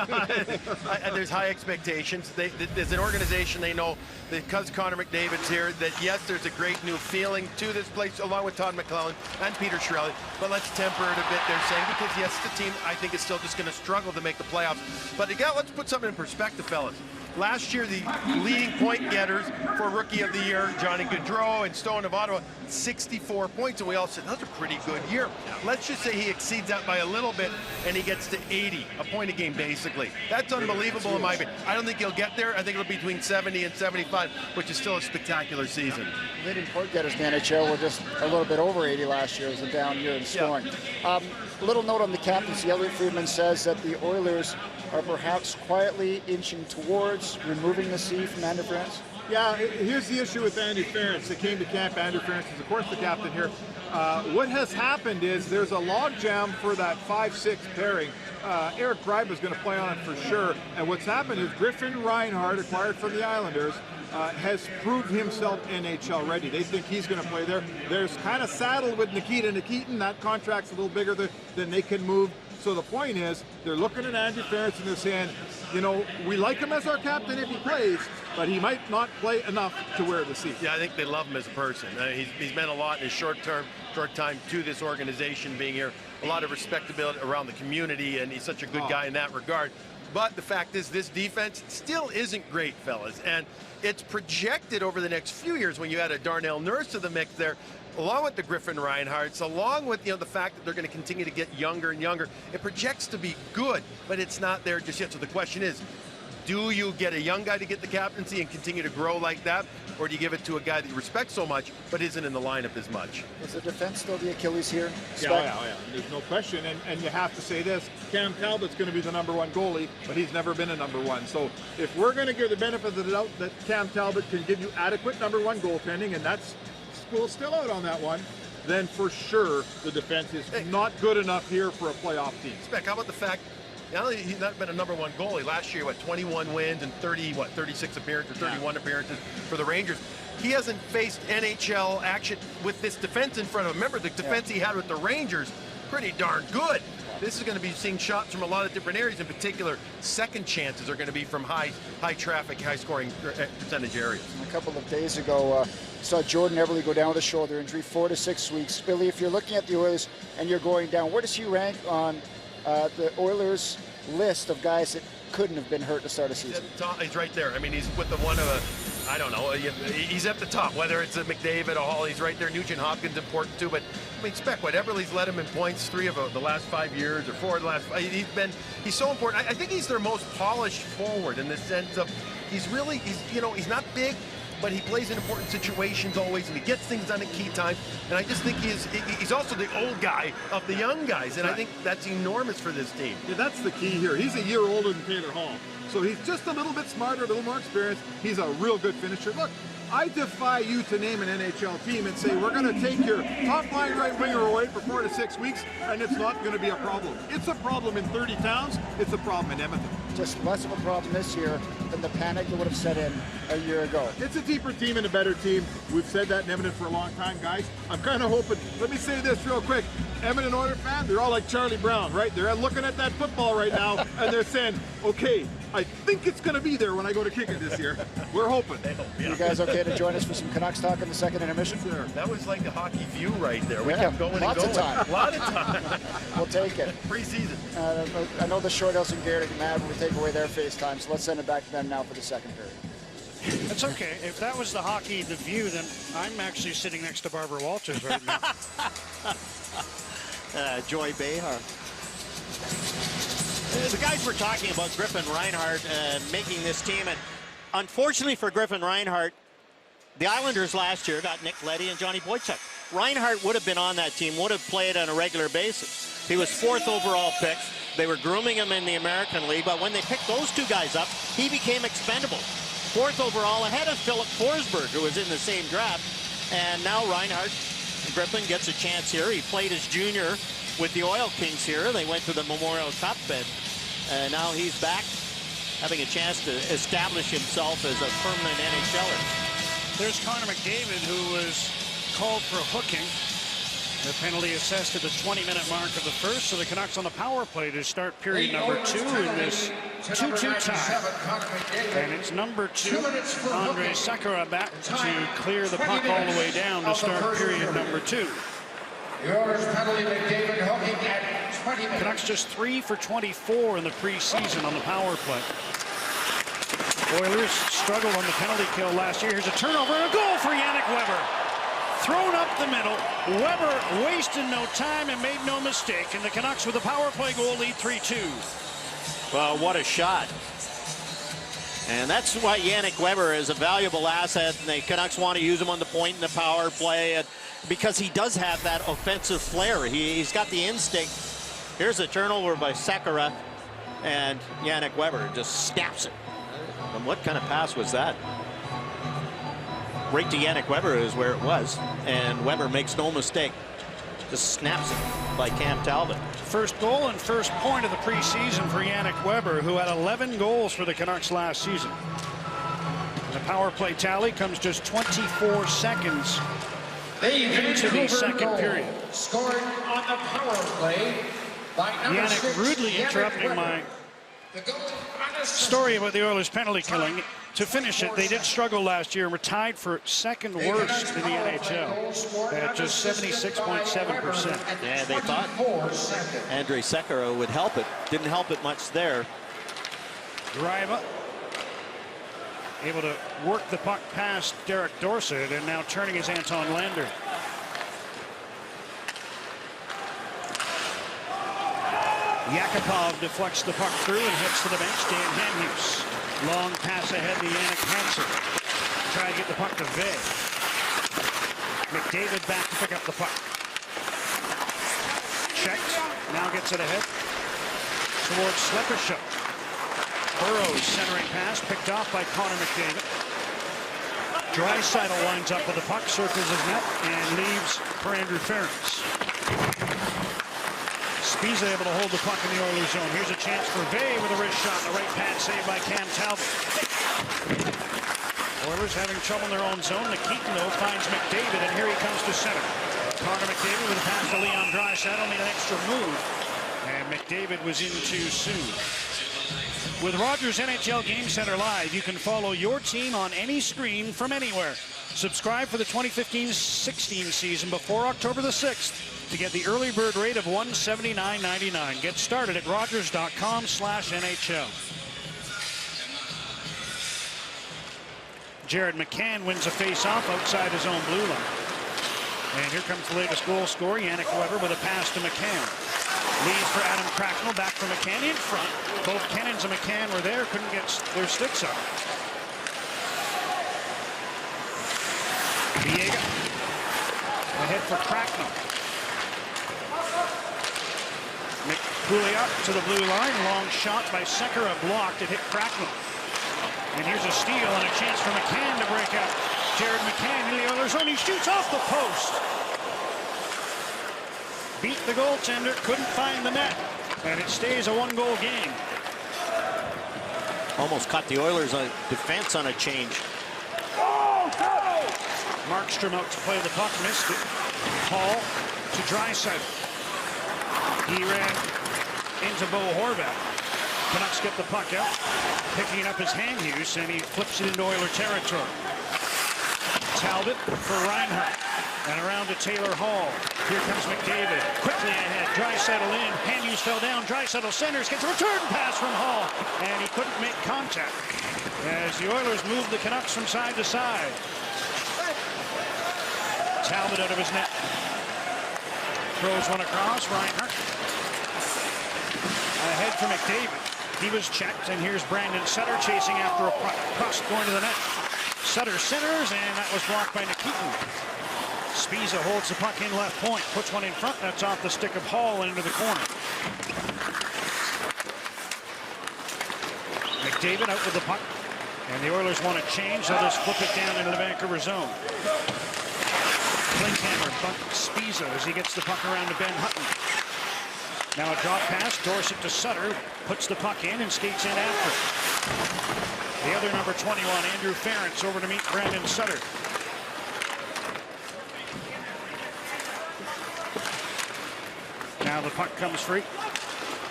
and there's high expectations. There's an organization, they know that because Connor McDavid's here, that yes, there's a great new feeling to this place, along with Todd McClellan and Peter Chiarelli. But let's temper it a bit, they're saying, because yes, the team, I think, is still just going to struggle to make the playoffs. But again, let's put something in perspective, fellas. Last year, the leading point getters for Rookie of the Year, Johnny Gaudreau and Stone of Ottawa, 64 points, and we all said, that's a pretty good year. Let's just say he exceeds that by a little bit, and he gets to 80, a point a game, basically. That's unbelievable in my opinion. I don't think he'll get there. I think it'll be between 70 and 75, which is still a spectacular season. Leading point getters in the NHL were just a little bit over 80 last year. It was a down year in scoring. Yeah. Little note on the captaincy. Elliot Friedman says that the Oilers are perhaps quietly inching towards removing the C from Andrew Ference. Yeah, here's the issue with Andy Ference. They came to camp. Andrew Ference is, of course, the captain here. What has happened is there's a logjam for that 5-6 pairing. Eric Greibe is going to play on it for sure. And what's happened is Griffin Reinhart, acquired from the Islanders, has proved himself NHL ready. They think he's going to play there. There's kind of saddled with Nikita Nikitin. That contract's a little bigger than they can move. So the point is, they're looking at Andy Ference and they're saying, you know, we like him as our captain if he plays, but he might not play enough to wear the C. Yeah, I think they love him as a person. He's meant a lot in his short time to this organization being here. A lot of respectability around the community, and he's such a good guy in that regard. But the fact is, this defense still isn't great, fellas. And it's projected over the next few years, when you add a Darnell Nurse to the mix there, along with the Griffin Reinhardts, along with, you know, the fact that they're going to continue to get younger and younger, it projects to be good, but it's not there just yet. So the question is, do you get a young guy to get the captaincy and continue to grow like that, or do you give it to a guy that you respect so much but isn't in the lineup as much? Is the defense still the Achilles here? Yeah. There's no question. And you have to say this, Cam Talbot's going to be the #1 goalie, but he's never been a #1. So if we're going to give the benefit of the doubt that Cam Talbot can give you adequate #1 goaltending, and that's school's still out on that one, then for sure the defense is not good enough here for a playoff team. Spec, how about the fact, not only he's not been a #1 goalie, last year, 21 wins and 36 appearances, 31 appearances for the Rangers. He hasn't faced NHL action with this defense in front of him. Remember, the defense he had with the Rangers, pretty darn good. This is going to be seeing shots from a lot of different areas. In particular, second chances are going to be from high traffic, high scoring percentage areas. A couple of days ago, saw Jordan Eberle go down with a shoulder injury, 4 to 6 weeks. Billy, if you're looking at the Oilers and you're going down, where does he rank on the Oilers list of guys that couldn't have been hurt to start a season? He's right there. I mean, he's with the one of a, I don't know, he's at the top, whether it's a McDavid or Hall, he's right there. Nugent Hopkins important too, but expect what Eberle's led him in points 3 of the last 5 years or 4 of the last. He's so important. I think he's their most polished forward in the sense of he's he's not big, but he plays in important situations always, and he gets things done at key times. And I just think he's also the old guy of the young guys, and I think that's enormous for this team. Yeah, that's the key here. He's a year older than Taylor Hall, so he's just a little bit smarter, a little more experienced. He's a real good finisher. Look, I defy you to name an NHL team and say, we're going to take your top-line right winger away for 4 to 6 weeks, and it's not going to be a problem. It's a problem in 30 towns. It's a problem in Edmonton. Just less of a problem this year than the panic that would have set in a year ago. It's a deeper team and a better team. We've said that in Edmonton for a long time, guys. I'm kind of hoping, let me say this real quick. Edmonton Oilers fans, they're all like Charlie Brown, right? They're looking at that football right now, and they're saying, okay, I think it's going to be there when I go to kick it this year. We're hoping. You guys okay to join us for some Canucks talk in the second intermission? Sure. That was like the hockey view right there. We Yeah, kept going lots and of going. time. A lot of time. We'll take it. Preseason. I know the Short House and Garrett are mad when we take away their FaceTime, so let's send it back to them now for the second period. That's okay. If that was the hockey, the view, then I'm actually sitting next to Barbara Walters right now. Joy Behar. The guys were talking about Griffin Reinhart making this team, and unfortunately for Griffin Reinhart, the Islanders last year got Nick Leddy and Johnny Boychuk. Reinhart would have been on that team, would have played on a regular basis. He was 4th overall pick. They were grooming him in the American League, but when they picked those 2 guys up, he became expendable. 4th overall ahead of Philip Forsberg, who was in the same draft. And now Reinhart, Griffin gets a chance here. He played as junior with the Oil Kings here. They went to the Memorial Cup, and now he's back, having a chance to establish himself as a permanent NHLer. There's Connor McDavid, who was called for hooking. The penalty assessed at the 20-minute mark of the first, so the Canucks on the power play to start period number 2 in this 2-2 tie. And it's number 2, Andrej Sekera back to clear the puck all the way down to start period number 2. Yours penalty, McDavid hooking at 20 minutes. Canucks just 3 for 24 in the preseason on the power play. Oilers struggled on the penalty kill last year. Here's a turnover and a goal for Yannick Weber. Thrown up the middle. Weber wasted no time and made no mistake. And the Canucks with a power play goal lead 3-2. Well, what a shot. And that's why Yannick Weber is a valuable asset, and the Canucks want to use him on the point in the power play because he does have that offensive flair. He's got the instinct. Here's a turnover by Sekera, and Yannick Weber just snaps it. And what kind of pass was that? Right to Yannick Weber is where it was, and Weber makes no mistake. Just snaps it by Cam Talbot. First goal and first point of the preseason for Yannick Weber, who had 11 goals for the Canucks last season. The power play tally comes just 24 seconds into the second period. Scored on the power play by number Yannick 6, rudely Yannick interrupting Weber. my The goal on assist. story about the Oilers penalty killing. To finish it, they did struggle last year and were tied for second worst in the NHL at just 76.7%. Yeah, they thought Andrej Sekera would help it. Didn't help it much there. Greiba able to work the puck past Derek Dorsett, and now turning is Anton Lander. Yakupov deflects the puck through and hits to the bench. Dan Hamhuis. Long pass ahead to Yannick Hansen. Try to get the puck to Vey. McDavid back to pick up the puck. Checked. Now gets it ahead towards Slepyshow. Burrows centering pass picked off by Connor McDavid. Draisaitl lines up with the puck, circles his net, and leaves for Andrew Ference. Spiza able to hold the puck in the Oilers zone. Here's a chance for Vey with a wrist shot. The right pad saved by Cam Talbot. Oilers having trouble in their own zone. Nikitin, though, finds McDavid, and here he comes to center. Connor McDavid with a pass to Leon Draisaitl, made an extra move, and McDavid was in too soon. With Rogers NHL Game Center Live, you can follow your team on any screen from anywhere. Subscribe for the 2015-16 season before October the 6th to get the early bird rate of $179.99. Get started at Rogers.com/NHL. Jared McCann wins a face-off outside his own blue line. And here comes the latest goal scorer, Yannick Weber, with a pass to McCann. Leads for Adam Cracknell, back for McCann in front. Both Kennins and McCann were there, couldn't get their sticks up. Viega ahead for Cracknell. Pouliot to the blue line, long shot by Sekera, blocked, it hit Cracknell. And here's a steal and a chance for McCann to break out. Jared McCann in the Oilers zone, he shoots off the post. Beat the goaltender, couldn't find the net, and it stays a one-goal game. Almost caught the Oilers on defense on a change. Markstrom out to play the puck, missed it. Hall to Draisaitl. He ran into Bo Horvat. Canucks get the puck out, picking up his hand use, and he flips it into Oiler territory. Talbot for Reinhart, and around to Taylor Hall. Here comes McDavid, quickly ahead, Draisaitl in, hand use fell down, Draisaitl centers, gets a return pass from Hall, and he couldn't make contact as the Oilers moved the Canucks from side to side. Talbot out of his net. Throws one across, Reinhart. Ahead for McDavid. He was checked, and here's Brandon Sutter chasing after a puck. Crust going to the net. Sutter centers, and that was blocked by Nikitin. Spiza holds the puck in left point, puts one in front, that's off the stick of Hall and into the corner. McDavid out with the puck, and the Oilers want to change, they'll just flip it down into the Vancouver zone. Klinkhammer bunts Spiza as he gets the puck around to Ben Hutton. Now a drop pass, Dorsett to Sutter, puts the puck in and skates in after. The other number 21, Andrew Ference, over to meet Brandon Sutter. Now the puck comes free,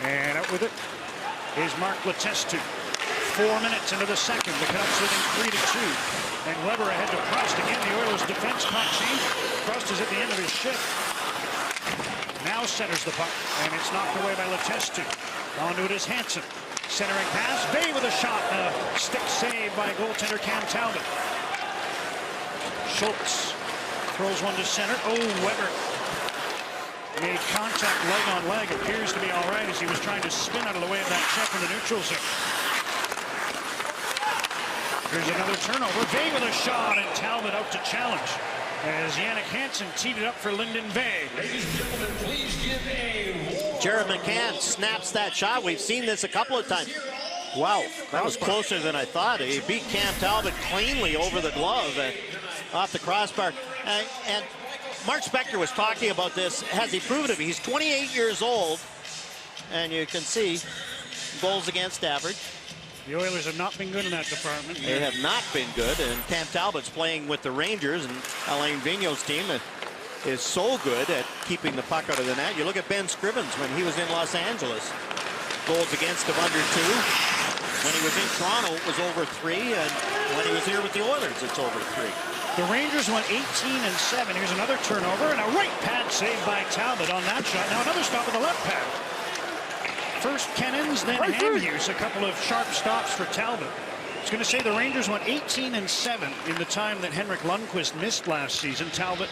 and out with it is Mark Letestu. 4 minutes into the second, the Canucks leading 3-2. And Weber ahead to Crust. Again, the Oilers defense caught change. Crust is at the end of his shift. Now centers the puck, and it's knocked away by Letestu. Onto it is Hansen. Centering pass, Bay with a shot. Stick save by goaltender Cam Talbot. Schultz throws one to center. Oh, Weber made contact leg on leg. Appears to be all right as he was trying to spin out of the way of that check in the neutral zone. Here's another turnover. Bay with a shot, and Talbot out to challenge as Yannick Hansen teed it up for Lyndon Bay. Jared McCann snaps that shot. We've seen this a couple of times. Wow, that was closer than I thought. He beat Cam Talbot cleanly over the glove and off the crossbar. And Mark Spector was talking about this. Has he proven it? He's 28 years old, and you can see goals against average. The Oilers have not been good in that department. They have not been good, and Cam Talbot's playing with the Rangers, and Alain Vigneault's team is so good at keeping the puck out of the net. You look at Ben Scrivens when he was in Los Angeles. Goals against of under 2. When he was in Toronto, it was over 3, and when he was here with the Oilers, it's over 3. The Rangers went 18-7. Here's another turnover, and a right pad save by Talbot on that shot. Now another stop with the left pad. First Kennins, then Hamhuis. A couple of sharp stops for Talbot. I was going to say the Rangers went 18-7 in the time that Henrik Lundqvist missed last season. Talbot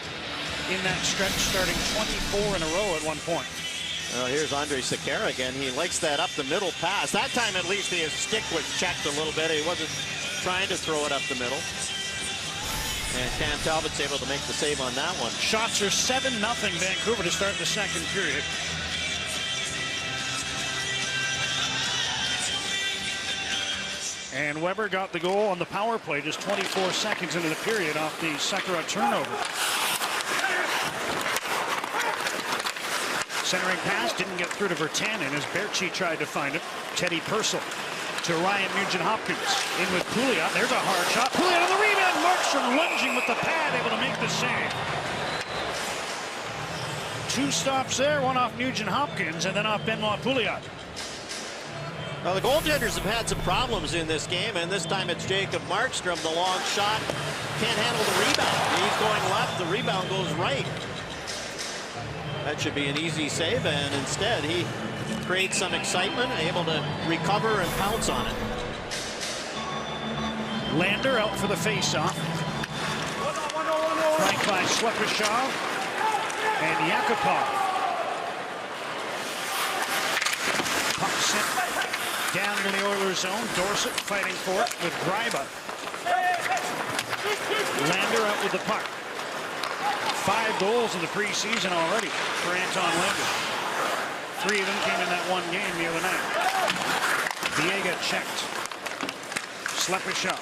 in that stretch starting 24 in a row at one point. Well, here's Andre Sekera again. He likes that up the middle pass. That time at least his stick was checked a little bit. He wasn't trying to throw it up the middle. And Cam Talbot's able to make the save on that one. Shots are 7-0 Vancouver to start the second period. And Weber got the goal on the power play just 24 seconds into the period off the Sekera turnover. Centering pass didn't get through to Virtanen as Berchi tried to find it. Teddy Purcell to Ryan Nugent-Hopkins. In with Pouliot. There's a hard shot. Pouliot on the rebound. Markstrom lunging with the pad, able to make the save. 2 stops there, one off Nugent-Hopkins and then off Benoit Pouliot. Well, the goaltenders have had some problems in this game, and this time it's Jacob Markstrom. The long shot can't handle the rebound. He's going left, the rebound goes right. That should be an easy save, and instead he creates some excitement, able to recover and pounce on it. Lander out for the face-off. Flanked by Slepyshaw. and Yakupov. Puck sent down into the Oilers zone. Dorsett fighting for it with Gryba. Lander out with the puck. 5 goals in the preseason already for Anton Lander. 3 of them came in that one game the other night. Biega checked. Slepyshow.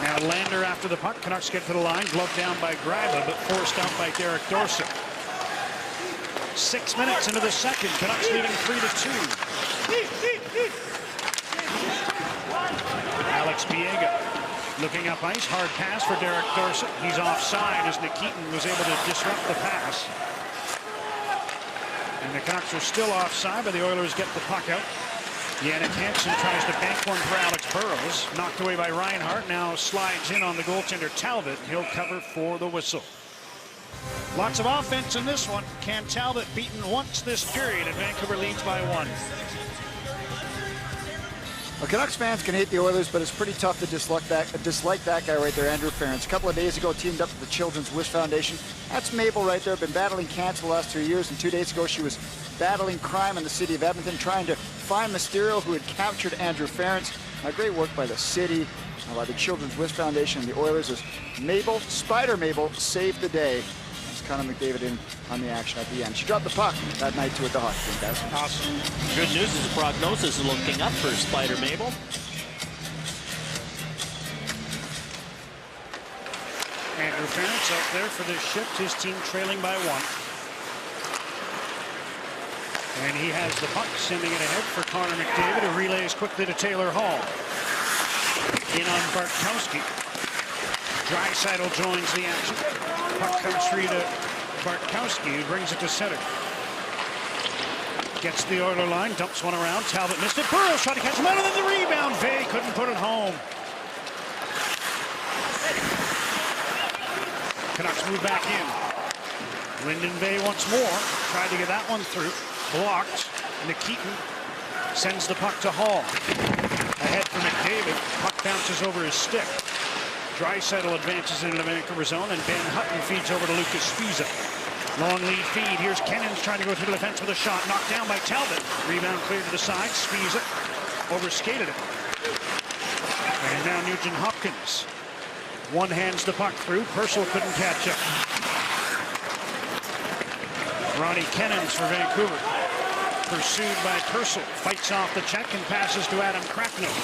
Now Lander after the puck. Canucks get to the line. Gloved down by Gryba, but forced out by Derek Dorsett. 6 minutes into the second. Canucks leading 3-2. Alex Biega looking up ice. Hard pass for Derek Dorsett. He's offside as Nikitin was able to disrupt the pass. And the Canucks are still offside, but the Oilers get the puck out. Jannik Hansen tries to bank one for Alex Burrows. Knocked away by Reinhart. Now slides in on the goaltender Talbot. He'll cover for the whistle. Lots of offense in this one. Cam Talbot beaten once this period, and Vancouver leads by 1. Well, Canucks fans can hate the Oilers, but it's pretty tough to dislike that guy right there, Andrew Ference. A couple of days ago, teamed up with the Children's Wish Foundation. That's Mabel right there. Been battling cancer the last 2 years, and 2 days ago she was battling crime in the city of Edmonton, trying to find Mysterio, who had captured Andrew Ference. Great work by the city, by the Children's Wish Foundation, and the Oilers as Mabel, Spider Mabel, saved the day. Connor McDavid in on the action at the end. She dropped the puck that night too at the hockey game, guys. Awesome. Good news is the prognosis is looking up for Spider Mabel. Andrew Ference out there for this shift. His team trailing by 1. And he has the puck, sending it ahead for Connor McDavid, who relays quickly to Taylor Hall. In on Bartkowski. Draisaitl joins the action. Puck comes free to Bartkowski, who brings it to center. Gets the Oiler line, dumps one around. Talbot missed it. Burrows tried to catch him out, and then the rebound. Vey couldn't put it home. Canucks move back in. Lyndon Vey once more. Tried to get that one through. Blocked. Nikitin sends the puck to Hall. Ahead for McDavid. Puck bounces over his stick. Draisaitl advances into the Vancouver zone, and Ben Hutton feeds over to Lucas Spiza. Long lead feed. Here's Kennins trying to go through the defense with a shot. Knocked down by Talbot. Rebound cleared to the side. Spiza overskated it. And now Nugent Hopkins. One hands the puck through. Purcell couldn't catch up. Ronnie Kennins for Vancouver. Pursued by Purcell. Fights off the check and passes to Adam Cracknell.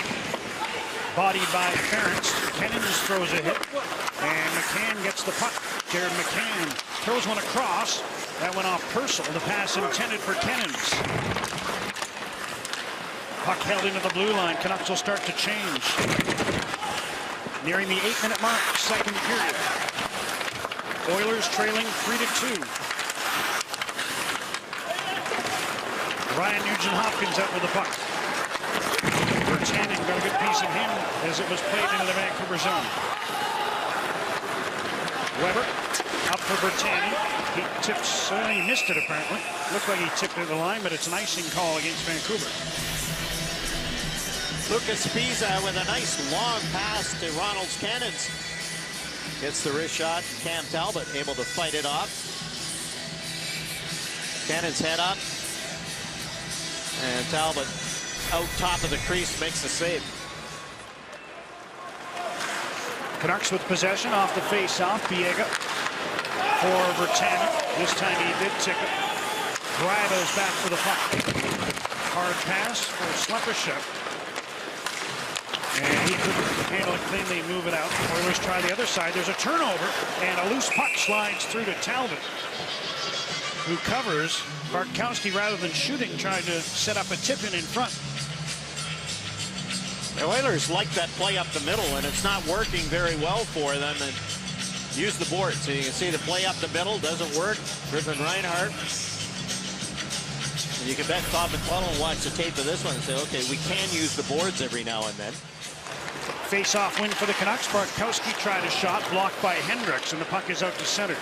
Bodied by Ference. Kennins throws a hit. And McCann gets the puck. Jared McCann throws one across. That went off Purcell. The pass intended for Kennins. Puck held into the blue line. Canucks will start to change. Nearing the 8-minute mark, second period. Oilers trailing 3-2. Ryan Nugent-Hopkins out with the puck. Virtanen got a good piece of him as it was played into the Vancouver zone. Weber up for Virtanen. He tips, he missed it apparently. Looked like he tipped it to the line, but it's an icing call against Vancouver. Lucas Spiza with a nice long pass to Ronald Cannons. Gets the wrist shot. Cam Talbot able to fight it off. Cannons head up. And Talbot out top of the crease makes the save. Canucks with possession off the face-off. Biega for Virtanen. This time he did tick it. Gryba's back for the puck. Hard pass for Slepyshev. And he couldn't handle it cleanly, move it out. Oilers try the other side. There's a turnover, and a loose puck slides through to Talbot, who covers. Bartkowski, rather than shooting, tried to set up a tip-in front. The Oilers like that play up the middle, and it's not working very well for them. And use the board. So you can see the play up the middle doesn't work. Griffin Reinhart. And you can bet Todd McClellan will watch the tape of this one and say, okay, we can use the boards every now and then. Face-off win for the Canucks. Bartkowski tried a shot, blocked by Hendricks, and the puck is out to center.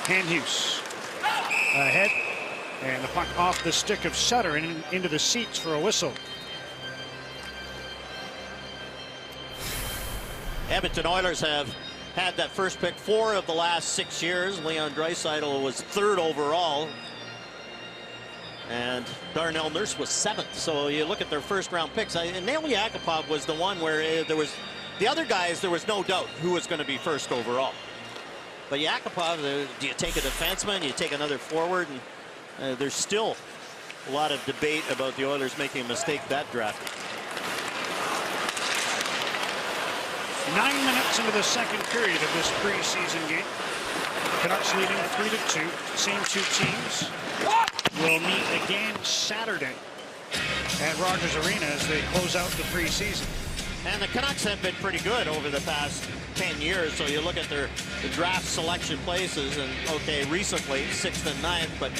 Handhuse ahead, and the puck off the stick of Sutter and into the seats for a whistle. Edmonton Oilers have had that first pick 4 of the last 6 years. Leon Draisaitl was 3rd overall. And Darnell Nurse was 7th. So you look at their first round picks. And Nail Yakupov was the one where there was, the other guys, there was no doubt who was going to be 1st overall. But Yakupov, do you take a defenseman? Do you take another forward? And there's still a lot of debate about the Oilers making a mistake that draft. 9 minutes into the second period of this preseason game. Canucks leading 3-2. Same 2 teams will meet again Saturday at Rogers Arena as they close out the preseason. And the Canucks have been pretty good over the past 10 years. So you look at the draft selection places, and okay, recently 6th and 9th, but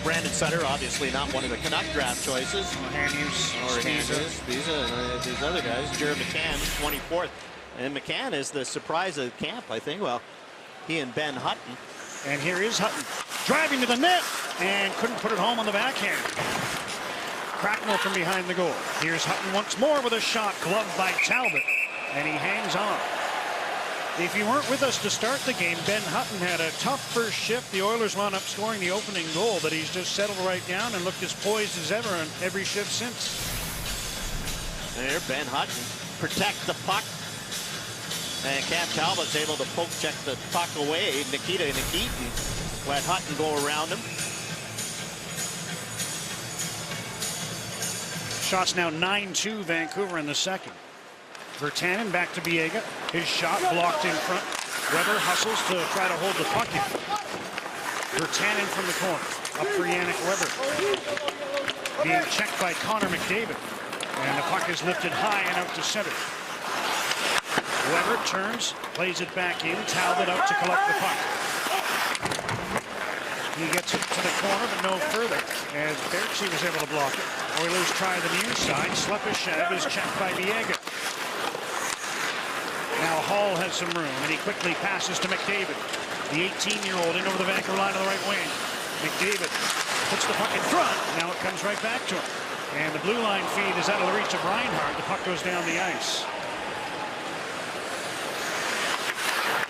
Brandon Sutter, obviously not one of the Canuck draft choices. Or these other guys. Jared McCann, 24th. And McCann is the surprise of the camp, I think. Well, he and Ben Hutton. And here is Hutton driving to the net and couldn't put it home on the backhand. Cracknell from behind the goal. Here's Hutton once more with a shot gloved by Talbot, and he hangs on. If you weren't with us to start the game, Ben Hutton had a tough first shift. The Oilers wound up scoring the opening goal, but he's just settled right down and looked as poised as ever on every shift since. There, Ben Hutton protect the puck. And Cam Talbot's able to poke check the puck away. Nikita Nikitin let Hutton go around him. Shots now 9-2 Vancouver in the second. Virtanen back to Biega. His shot blocked in front. Weber hustles to try to hold the puck in. Virtanen from the corner. Up for Yannick Weber. Being checked by Connor McDavid. And the puck is lifted high and out to center. Weber turns, plays it back in. Talbot out to collect the puck. He gets it to the corner, but no further, as Bertzi was able to block it. Oilers try the near side. Slepyshev is checked by Biega. Now Hall has some room, and he quickly passes to McDavid. The 18-year-old in over the Vancouver line on the right wing. McDavid puts the puck in front. Now it comes right back to him. And the blue line feed is out of the reach of Reinhart. The puck goes down the ice.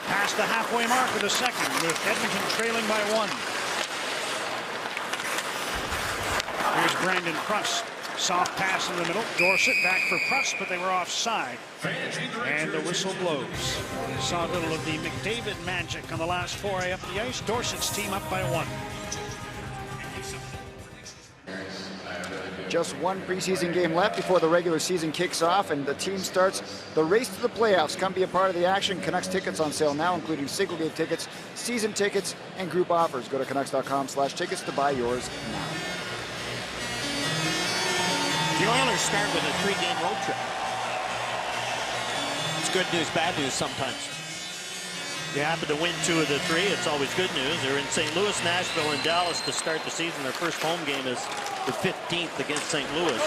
Past the halfway mark of the second, with Edmonton trailing by 1. Here's Brandon Pruss. Soft pass in the middle. Dorsett back for Pruss, but they were offside. And the whistle blows. We saw a little of the McDavid magic on the last foray up the ice. Dorsett's team up by 1. Just one preseason game left before the regular season kicks off and the team starts the race to the playoffs. Come be a part of the action. Canucks tickets on sale now, including single game tickets, season tickets, and group offers. Go to Canucks.com/tickets to buy yours now. The Oilers start with a 3-game road trip. It's good news, bad news sometimes. They happen to win 2 of the 3. It's always good news. They're in St. Louis, Nashville, and Dallas to start the season. Their first home game is the 15th against St. Louis.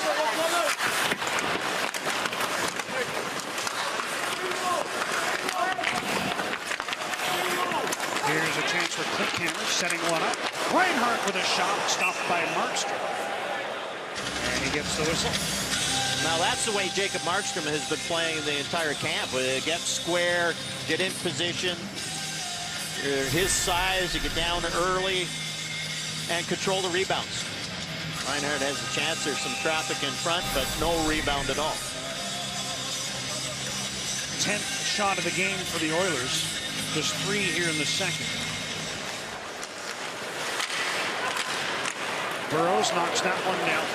Here's a chance for Klickhammer, setting one up. Reinhart with a shot, stopped by Markstrom. And he gets the whistle. Now that's the way Jacob Markstrom has been playing the entire camp. Get square, get in position. His size, to get down early and control the rebounds. Reinhart has a chance. There's some traffic in front, but no rebound at all. 10th shot of the game for the Oilers. Just 3 here in the second. Burrows knocks that one down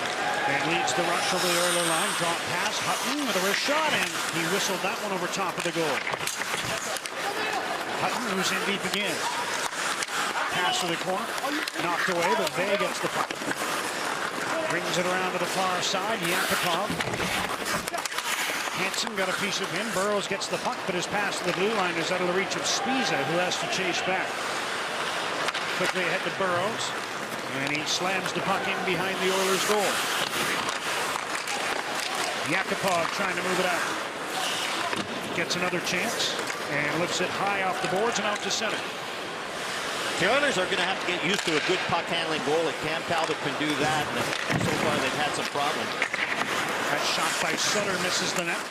and leads the rush over the Oiler line. Drop pass, Hutton with a wrist shot, and he whistled that one over top of the goal. Hutton, who's in deep again. Pass to the corner, knocked away, but Vey gets the puck. Brings it around to the far side. Yakupov. Hansen got a piece of him. Burrows gets the puck, but his pass to the blue line is out of the reach of Spiza, who has to chase back. Quickly ahead to Burrows, and he slams the puck in behind the Oilers' goal. Yakupov trying to move it out. Gets another chance, and lifts it high off the boards and out to center. The Oilers are going to have to get used to a good puck handling goalie. Cam Talbot can do that, and so far they've had some problems. That shot by Sutter misses the net.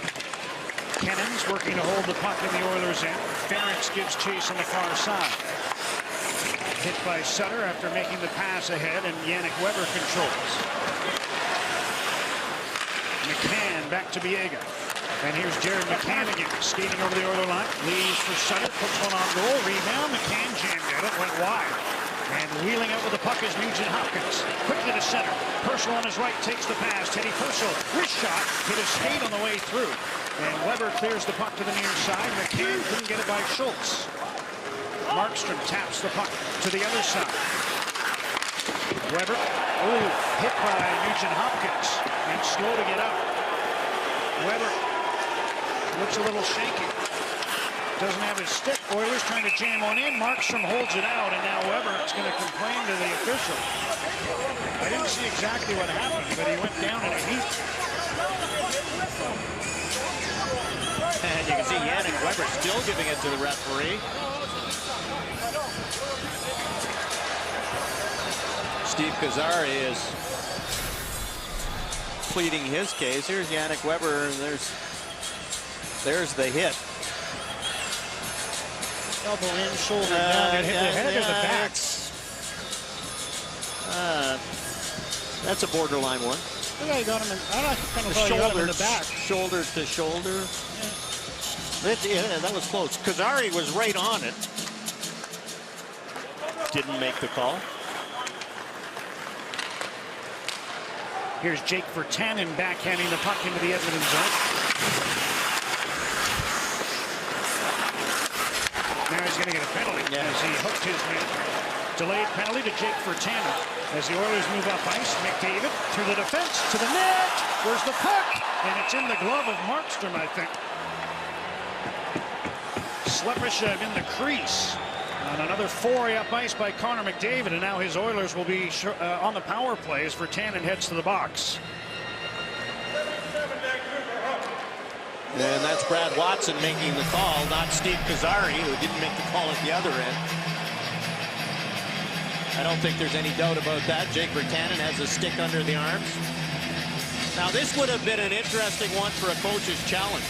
Kennens working to hold the puck in the Oilers' end. Ference gives chase on the far side. Hit by Sutter after making the pass ahead, and Yannick Weber controls. McCann back to Biega. And here's Jared McCann again, skating over the Oiler line. Leaves for Sutter, puts one on goal. Rebound, McCann jammed at it, went wide. And wheeling out with the puck is Nugent Hopkins. Quickly to center. Purcell on his right takes the pass. Teddy Purcell, wrist shot, hit his skate on the way through. And Weber clears the puck to the near side. McCann couldn't get it by Schultz. Markstrom taps the puck to the other side. Weber, hit by Nugent Hopkins. And slow to get out. Weber looks a little shaky. Doesn't have his stick. Oilers trying to jam one in. Markstrom holds it out, and now Weber is going to complain to the official. I didn't see exactly what happened, but he went down in a heap. And you can see Yannick Weber still giving it to the referee. Steve Kazari is pleading his case. Here's Yannick Weber, and there's the hit. Elbow in, shoulder down, and hit the head or the back. That's a borderline one. I think I got him in, I kind of thought I got him in the back. Shoulder to shoulder. Yeah, that was close. Kazari was right on it. Didn't make the call. Here's Jake Virtanen backhanding the puck into the Edmonton zone. Now he's going to get a penalty as he hooked his man. Delayed penalty to Jake Virtanen as the Oilers move up ice. McDavid through the defense to the net. Where's the puck? And it's in the glove of Markstrom, I think. Slepyshev in the crease. And another foray up ice by Connor McDavid, and now his Oilers will be on the power play as Virtanen heads to the box. And that's Brad Watson making the call, not Steve Kazari, who didn't make the call at the other end. I don't think there's any doubt about that. Jake Virtanen has a stick under the arms. Now this would have been an interesting one for a coach's challenge.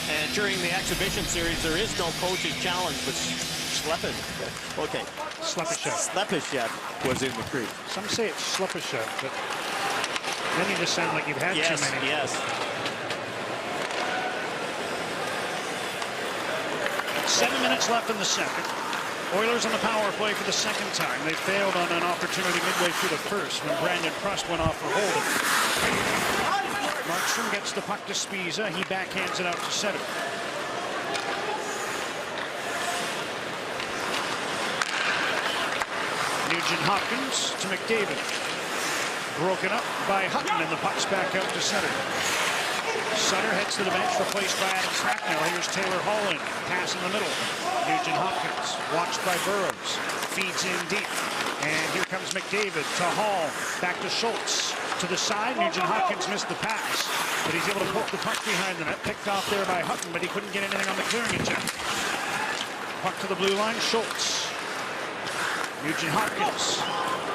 And during the exhibition series, there is no coach's challenge, but Slepyshev was in the crease. Some say it's Slepyshev, but then you just sound like you've had too many. Yes. 7 minutes left in the second. Oilers on the power play for the second time. They failed on an opportunity midway through the first when Brandon Prust went off for holding. Markstrom gets the puck to Spiza. He backhands it out to center. Nugent Hopkins to McDavid. Broken up by Hutton, and the puck's back out to center. Sutter heads to the bench, replaced by Adam Cracknell. Here's Taylor Hall in. Pass in the middle. Nugent Hopkins, watched by Burrows. Feeds in deep. And here comes McDavid to Hall. Back to Schultz. To the side, Nugent Hopkins missed the pass. But he's able to poke the puck behind the net. Picked off there by Hutton, but he couldn't get anything on the clearing attempt. Puck to the blue line, Schultz. Nugent Hopkins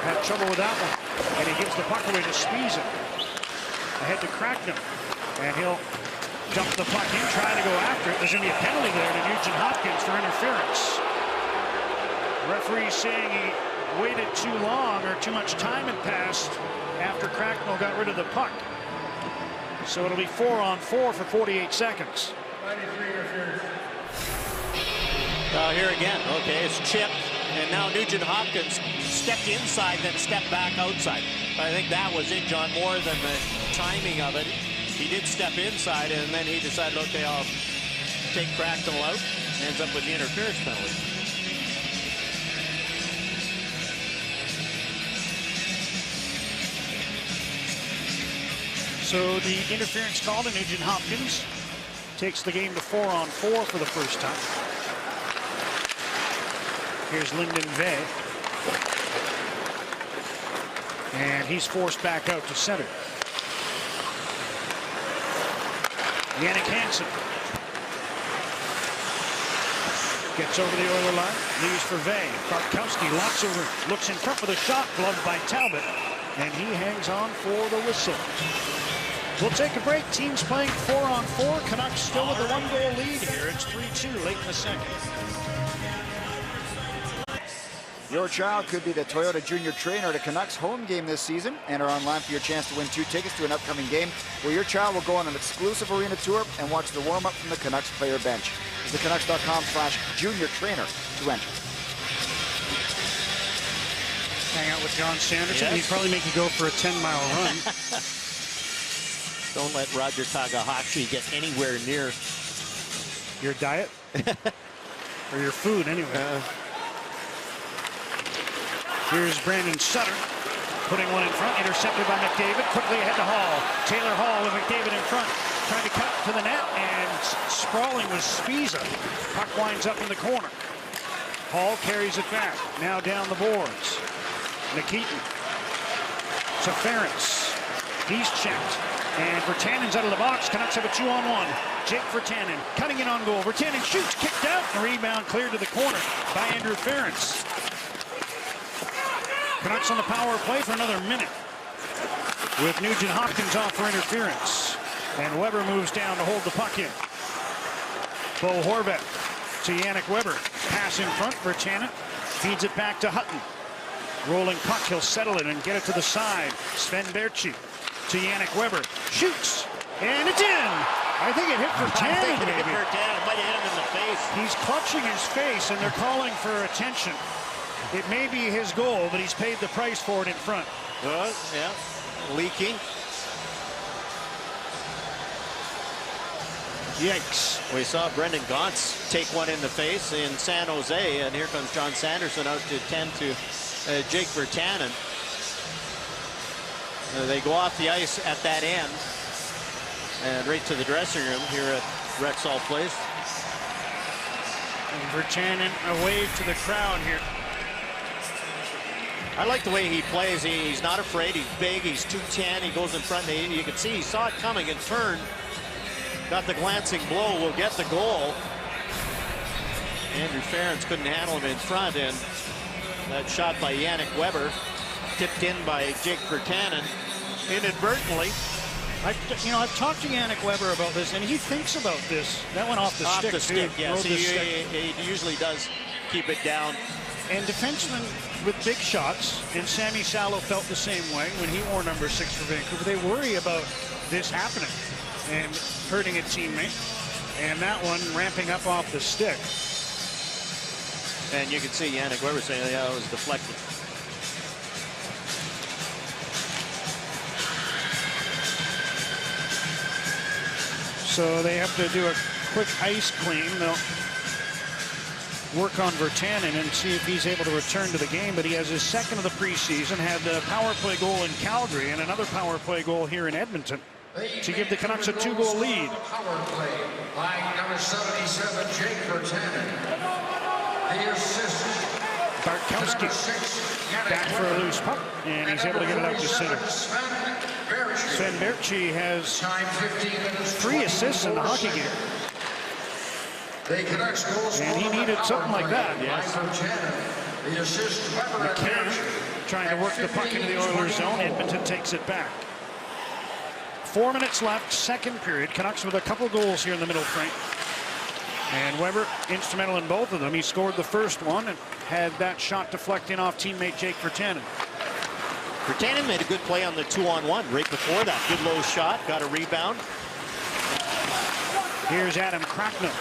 had trouble with that one. And he gives the puck away to Spiza. Ahead to Cracknell. And he'll dump the puck in, trying to go after it. There's going to be a penalty there to Nugent Hopkins for interference. Referee saying he waited too long or too much time had passed after Cracknell got rid of the puck. So it'll be 4-on-4 for 48 seconds. Here again, okay, it's chipped, and now Nugent Hopkins stepped inside, then stepped back outside. I think that was it, John, more than the timing of it. He did step inside, and then he decided, okay, I'll take Cracknell out. Ends up with the interference penalty. So the interference call to Nugent Hopkins takes the game to 4-on-4 for the first time. Here's Lyndon Vey. And he's forced back out to center. Yannick Hansen gets over the Oiler line, leaves for Vey. Bartkowski locks over, looks in front with a shot, gloved by Talbot, and he hangs on for the whistle. We'll take a break. Teams playing 4-on-4. Canucks still with a 1-goal lead here. It's 3-2 late in the second. Your child could be the Toyota Junior Trainer at a Canucks home game this season. Enter online for your chance to win 2 tickets to an upcoming game where your child will go on an exclusive arena tour and watch the warm-up from the Canucks player bench. Visit Canucks.com/Junior Trainer to enter. Hang out with John Sanderson. Yes. He'd probably make you go for a 10-mile run. Don't let Roger Takahashi get anywhere near Your diet? Or your food, anyway. Here's Brandon Sutter, putting one in front, intercepted by McDavid, quickly ahead to Hall. Taylor Hall with McDavid in front, trying to cut to the net, and sprawling was Spiza. Puck winds up in the corner. Hall carries it back, now down the boards. Nikitin to Ference. He's checked, and Virtanen's out of the box. Canucks have a 2-on-1. Jake Virtanen cutting in on goal. Virtanen shoots, kicked out, and rebound cleared to the corner by Andrew Ference. Canucks on the power play for another minute with Nugent Hopkins off for interference. And Weber moves down to hold the puck in. Bo Horvat to Yannick Weber. Pass in front, Virtanen feeds it back to Hutton. Rolling puck, he'll settle it and get it to the side. Sven Berchi to Yannick Weber. Shoots, and it's in! I think it hit Virtanen, I think it hit maybe. Virtanen. It might have hit him in the face. He's clutching his face, and they're calling for attention. It may be his goal, but he's paid the price for it in front. Yeah, leaking. Yikes. We saw Brendan Gaunce take one in the face in San Jose, and here comes John Sanderson out to tend to Jake Virtanen. They go off the ice at that end and right to the dressing room here at Rexall Place. And Virtanen a wave to the crowd here. I like the way he plays. He's not afraid. He's big. He's 210. He goes in front. You can see he saw it coming and turned. Got the glancing blow. Will get the goal. Andrew Ference couldn't handle him in front, and that shot by Yannick Weber, tipped in by Jake Virtanen inadvertently. I've talked to Yannick Weber about this, and he thinks about this. That went off the Off stick. the stick, too. yes. Rolled the stick. He usually does keep it down. And defensemen with big shots, and Sammy Salo felt the same way when he wore number 6 for Vancouver. They worry about this happening and hurting a teammate. And that one ramping up off the stick. And you can see Yannick Weber saying, yeah, it was deflected. So they have to do a quick ice clean. They'll work on Virtanen and see if he's able to return to the game, but he has his second of the preseason, had a power play goal in Calgary and another power play goal here in Edmonton to give the Canucks a 2-goal lead. Power play by number 77, Jake Virtanen. The assist, Bartkowski back for a loose puck, and he's able to get it out to center. Sven Berchi has 3 assists in the hockey game. And he needed something like that. Yes. McCann trying to work the puck into the Oilers zone. Edmonton takes it back. 4 minutes left, second period. Canucks with a couple goals here in the middle frame. And Weber instrumental in both of them. He scored the first one and had that shot deflecting off teammate Jake Virtanen. Virtanen made a good play on the 2-on-1 right before that. Good low shot, got a rebound. Here's Adam Cracknell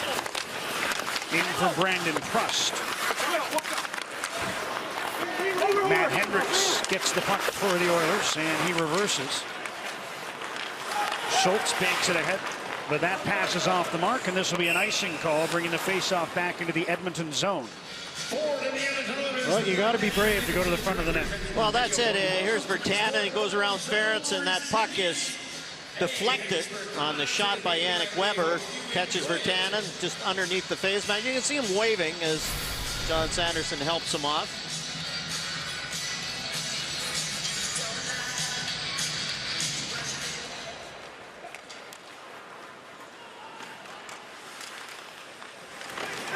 in for Brandon Prust. Matt Hendricks gets the puck for the Oilers, and he reverses. Schultz banks it ahead, but that passes off the mark, and this will be an icing call, bringing the faceoff back into the Edmonton zone. Well, you got to be brave to go to the front of the net. Well, that's it. Here's Virtanen. He goes around Ference, and that puck is deflected on the shot by Yannick Weber. Catches Virtanen just underneath the face mask. You can see him waving as John Sanderson helps him off.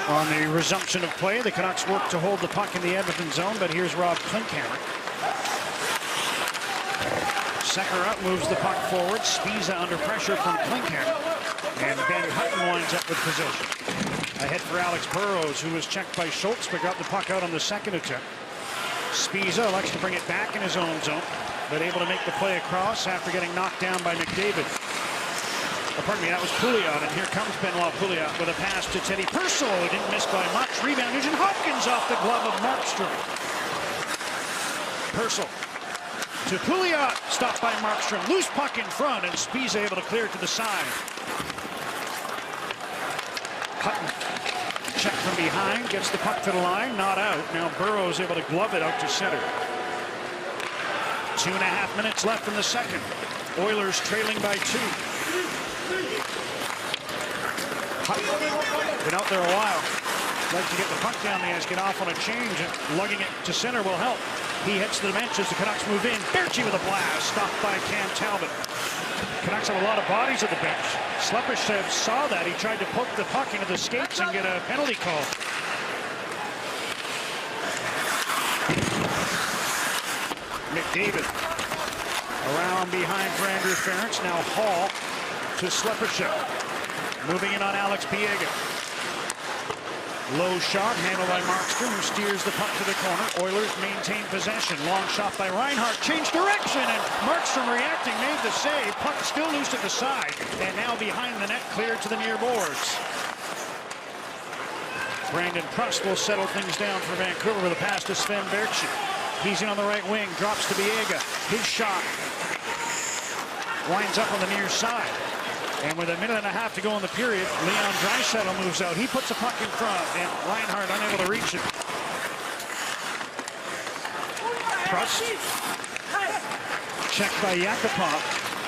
On the resumption of play, the Canucks work to hold the puck in the Edmonton zone, but here's Rob Klinkhammer. Secker up, moves the puck forward. Spiza under pressure from Klinkhammer. And Ben Hutton winds up with possession. Ahead for Alex Burrows, who was checked by Schultz, but got the puck out on the second attempt. Spiza likes to bring it back in his own zone, but able to make the play across after getting knocked down by McDavid. Pardon me, that was Pouliot, and here comes Benoit Pouliot with a pass to Teddy Purcell, who didn't miss by much. Rebound, Nugent Hopkins off the glove of Markstrom. Purcell to Pouliot, stopped by Markstrom. Loose puck in front, and Spiza able to clear it to the side. Hutton, check from behind, gets the puck to the line, not out. Now Burrows able to glove it out to center. 2.5 minutes left in the second. Oilers trailing by 2. Hutton, been out there a while. Like to get the puck down the ice, get off on a change, and lugging it to center will help. He hits the bench as the Canucks move in. Berchi with a blast, stopped by Cam Talbot. Canucks have a lot of bodies at the bench. Slepyshev saw that. He tried to poke the puck into the skates and get a penalty call. McDavid around behind for Andrew Ference. Now Hall to Slepyshev. Moving in on Alex Biega. Low shot handled by Markstrom, who steers the puck to the corner. Oilers maintain possession. Long shot by Reinhart. Changed direction, and Markstrom reacting, made the save. Puck still loose at the side, and now behind the net, cleared to the near boards. Brandon Prust will settle things down for Vancouver with a pass to Sven Berchi. He's in on the right wing, drops to Biega. His shot winds up on the near side. And with 1.5 minutes to go in the period, Leon Draisaitl moves out. He puts a puck in front, and Reinhart unable to reach it. Prust. Checked by Yakupov.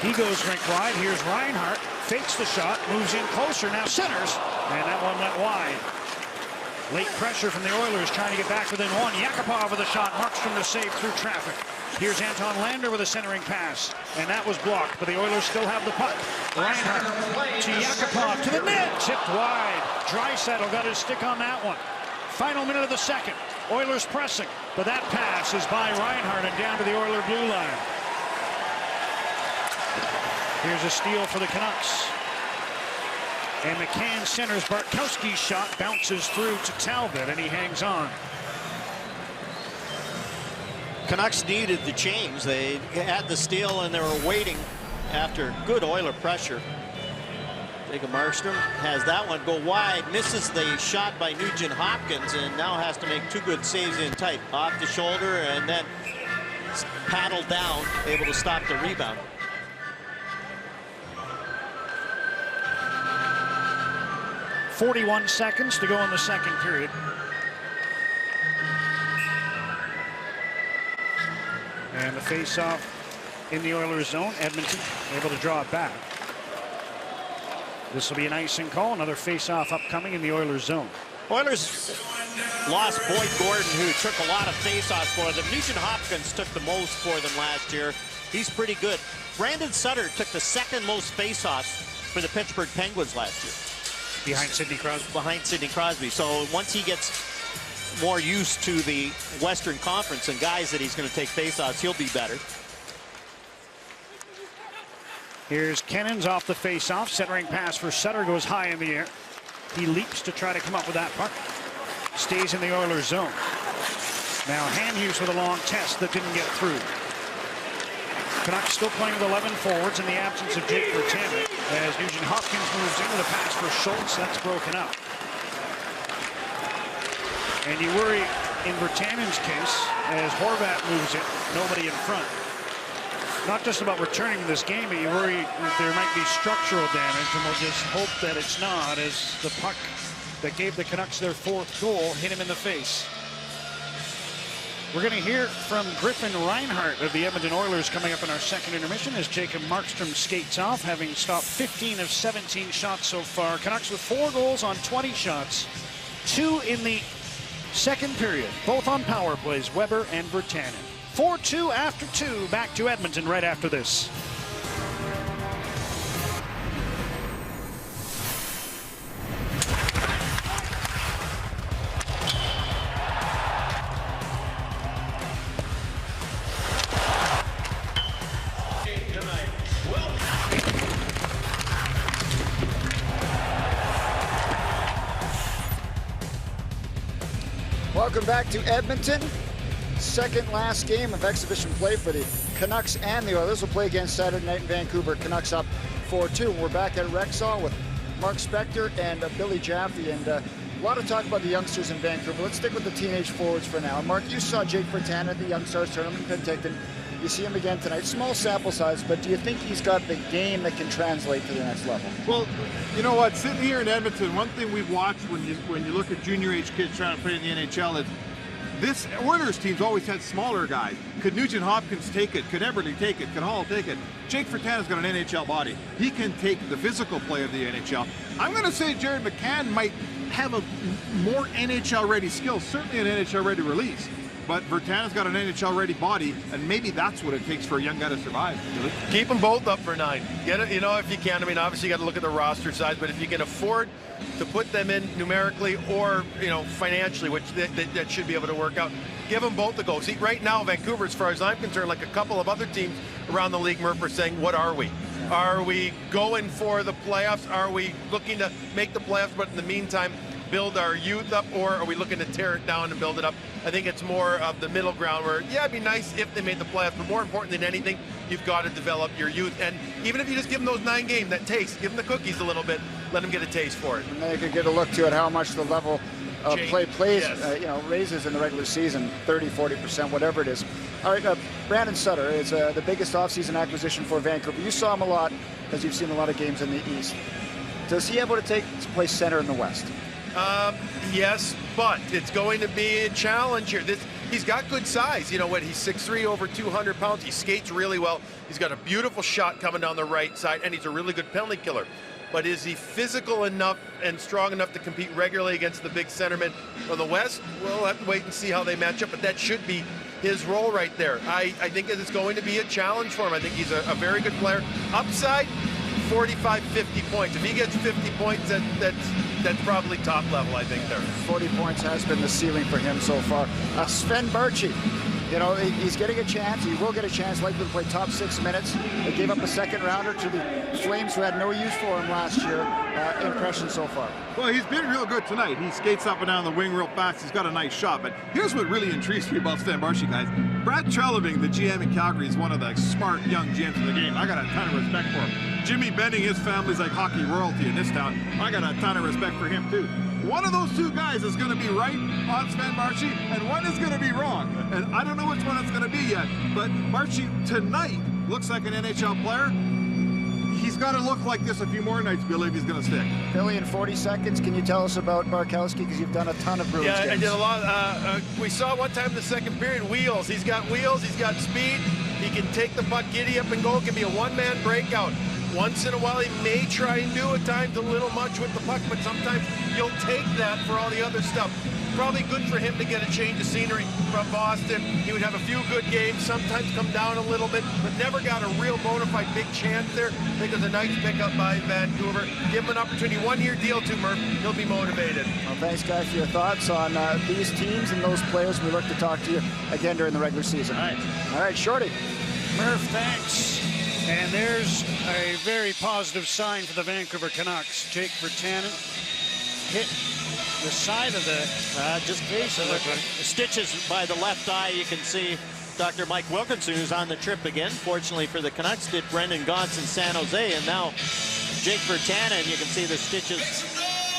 He goes rink wide. Here's Reinhart. Fakes the shot, moves in closer, now centers. And that one went wide. Late pressure from the Oilers trying to get back within one. Yakupov with a shot. Markstrom to save through traffic. Here's Anton Lander with a centering pass. And that was blocked, but the Oilers still have the puck. Reinhart to Yakupov to the net. Tipped wide. Draisaitl got his stick on that one. Final minute of the second. Oilers pressing, but that pass is by Reinhart and down to the Oiler blue line. Here's a steal for the Canucks. And McCann centers. Bartkowski's shot bounces through to Talbot, and he hangs on. Canucks needed the change. They had the steal, and they were waiting after good Oiler pressure. Jacob Markstrom has that one go wide, misses the shot by Nugent Hopkins, and now has to make 2 good saves in tight. Off the shoulder, and then paddled down, able to stop the rebound. .41 seconds to go in the second period. And the face-off in the Oilers zone. Edmonton able to draw it back. This will be an icing call. Another face-off upcoming in the Oilers zone. Oilers lost Boyd Gordon, who took a lot of face-offs for them. Nugent Hopkins took the most for them last year. He's pretty good. Brandon Sutter took the 2nd most face-offs for the Pittsburgh Penguins last year. Behind Sidney Crosby. Behind Sidney Crosby. So once he gets more used to the Western Conference and guys that he's going to take face-offs, he'll be better. Here's Kennons off the face-off. Centering pass for Sutter goes high in the air. He leaps to try to come up with that puck. Stays in the Oilers zone. Now Hamhuis with a long test that didn't get through. Canucks still playing with 11 forwards in the absence of Jake Virtanen. As Nugent Hopkins moves in with a pass for Schultz, that's broken up. And you worry in Virtanen's case, as Horvat moves it, nobody in front. Not just about returning to this game, but you worry that there might be structural damage, and we'll just hope that it's not, as the puck that gave the Canucks their 4th goal hit him in the face. We're going to hear from Griffin Reinhart of the Edmonton Oilers coming up in our second intermission as Jacob Markstrom skates off, having stopped 15 of 17 shots so far. Canucks with 4 goals on 20 shots, 2 in the second period, both on power plays, Weber and Virtanen. 4-2 after 2, back to Edmonton right after this. Welcome back to Edmonton. Second last game of exhibition play for the Canucks and the Oilers. Will play again Saturday night in Vancouver. Canucks up 4-2. We're back at Rexall with Mark Spector and Billy Jaffe, and a lot of talk about the youngsters in Vancouver. Let's stick with the teenage forwards for now. Mark, you saw Jake Virtanen at the Young Stars Tournament in Penticton. You see him again tonight. Small sample size, but do you think he's got the game that can translate to the next level? Well, you know what? Sitting here in Edmonton, one thing we've watched when you look at junior age kids trying to play in the NHL is this Oilers team's always had smaller guys. Could Nugent Hopkins take it? Could Eberle take it? Could Hall take it? Jake Virtanen's got an NHL body. He can take the physical play of the NHL. I'm going to say Jared McCann might have a more NHL-ready skill, certainly an NHL-ready release. But Virtanen's got an NHL-ready body, and maybe that's what it takes for a young guy to survive. Keep them both up for 9. Get it, you know, if you can. I mean, obviously you got to look at the roster size, but if you can afford to put them in numerically or, you know, financially, which that should be able to work out, give them both a go. See, right now, Vancouver, as far as I'm concerned, like a couple of other teams around the league, Murph, are saying, what are we? Are we going for the playoffs? Are we looking to make the playoffs, but in the meantime, build our youth up, or are we looking to tear it down and build it up? I think it's more of the middle ground where, yeah, it'd be nice if they made the playoffs, but more important than anything, you've got to develop your youth. And even if you just give them those 9 games, that taste, give them the cookies a little bit, let them get a taste for it. And they could get a look to at how much the level of play plays, yes. You know, raises in the regular season, 30, 40%, whatever it is. All right, Brandon Sutter is the biggest offseason acquisition for Vancouver. You saw him a lot because you've seen a lot of games in the East. Does he able to play center in the West? Yes, but it's going to be a challenge here. He's got good size. You know what? He's 6'3", over 200 pounds. He skates really well. He's got a beautiful shot coming down the right side, and he's a really good penalty killer. But is he physical enough and strong enough to compete regularly against the big centermen on the West? We'll have to wait and see how they match up, but that should be his role right there. I think it's going to be a challenge for him. I think he's a very good player. Upside, 45, 50 points. If he gets 50 points, that's probably top level, I think, there. 40 points has been the ceiling for him so far. Sven Baertschi, you know, he's getting a chance. He will get a chance, likely to play top 6 minutes. They gave up a second rounder to the Flames, who had no use for him last year. Impression so far? Well, he's been real good tonight. He skates up and down the wing real fast. He's got a nice shot. But here's what really intrigues me about Sven Baertschi, guys. Brad Treliving, the GM in Calgary, is one of the smart young GMs in the game. I got a ton of respect for him. Jimmy Benning, his family's like hockey royalty in this town. I got a ton of respect for him, too. One of those two guys is going to be right on Sven Baertschi, and one is going to be wrong. And I don't know which one it's going to be yet, but Baertschi tonight looks like an NHL player. He's got to look like this a few more nights, Billy, if he's going to stick. Billy, in 40 seconds, can you tell us about Barkowski? Because you've done a ton of Bruins games. I did a lot. We saw one time in the second period, wheels. He's got wheels, he's got speed. He can take the puck, giddy up and go. It can be a one-man breakout. Once in a while, he may try and do at times a little much with the puck, but sometimes you'll take that for all the other stuff. Probably good for him to get a change of scenery from Boston. He would have a few good games, sometimes come down a little bit, but never got a real bona fide big chance there. I think it was a nice pickup by Vancouver. Give him an opportunity. 1-year deal too, Murph. He'll be motivated. Well, thanks, guys, for your thoughts on these teams and those players. We look to talk to you again during the regular season. All right, Shorty. Murph, thanks. And there's a very positive sign for the Vancouver Canucks. Jake Virtanen hit the side of the just the stitches by the left eye. You can see Dr. Mike Wilkinson, who's on the trip again. Fortunately for the Canucks, did Brendan Gaunce in San Jose, and now Jake Virtanen. You can see the stitches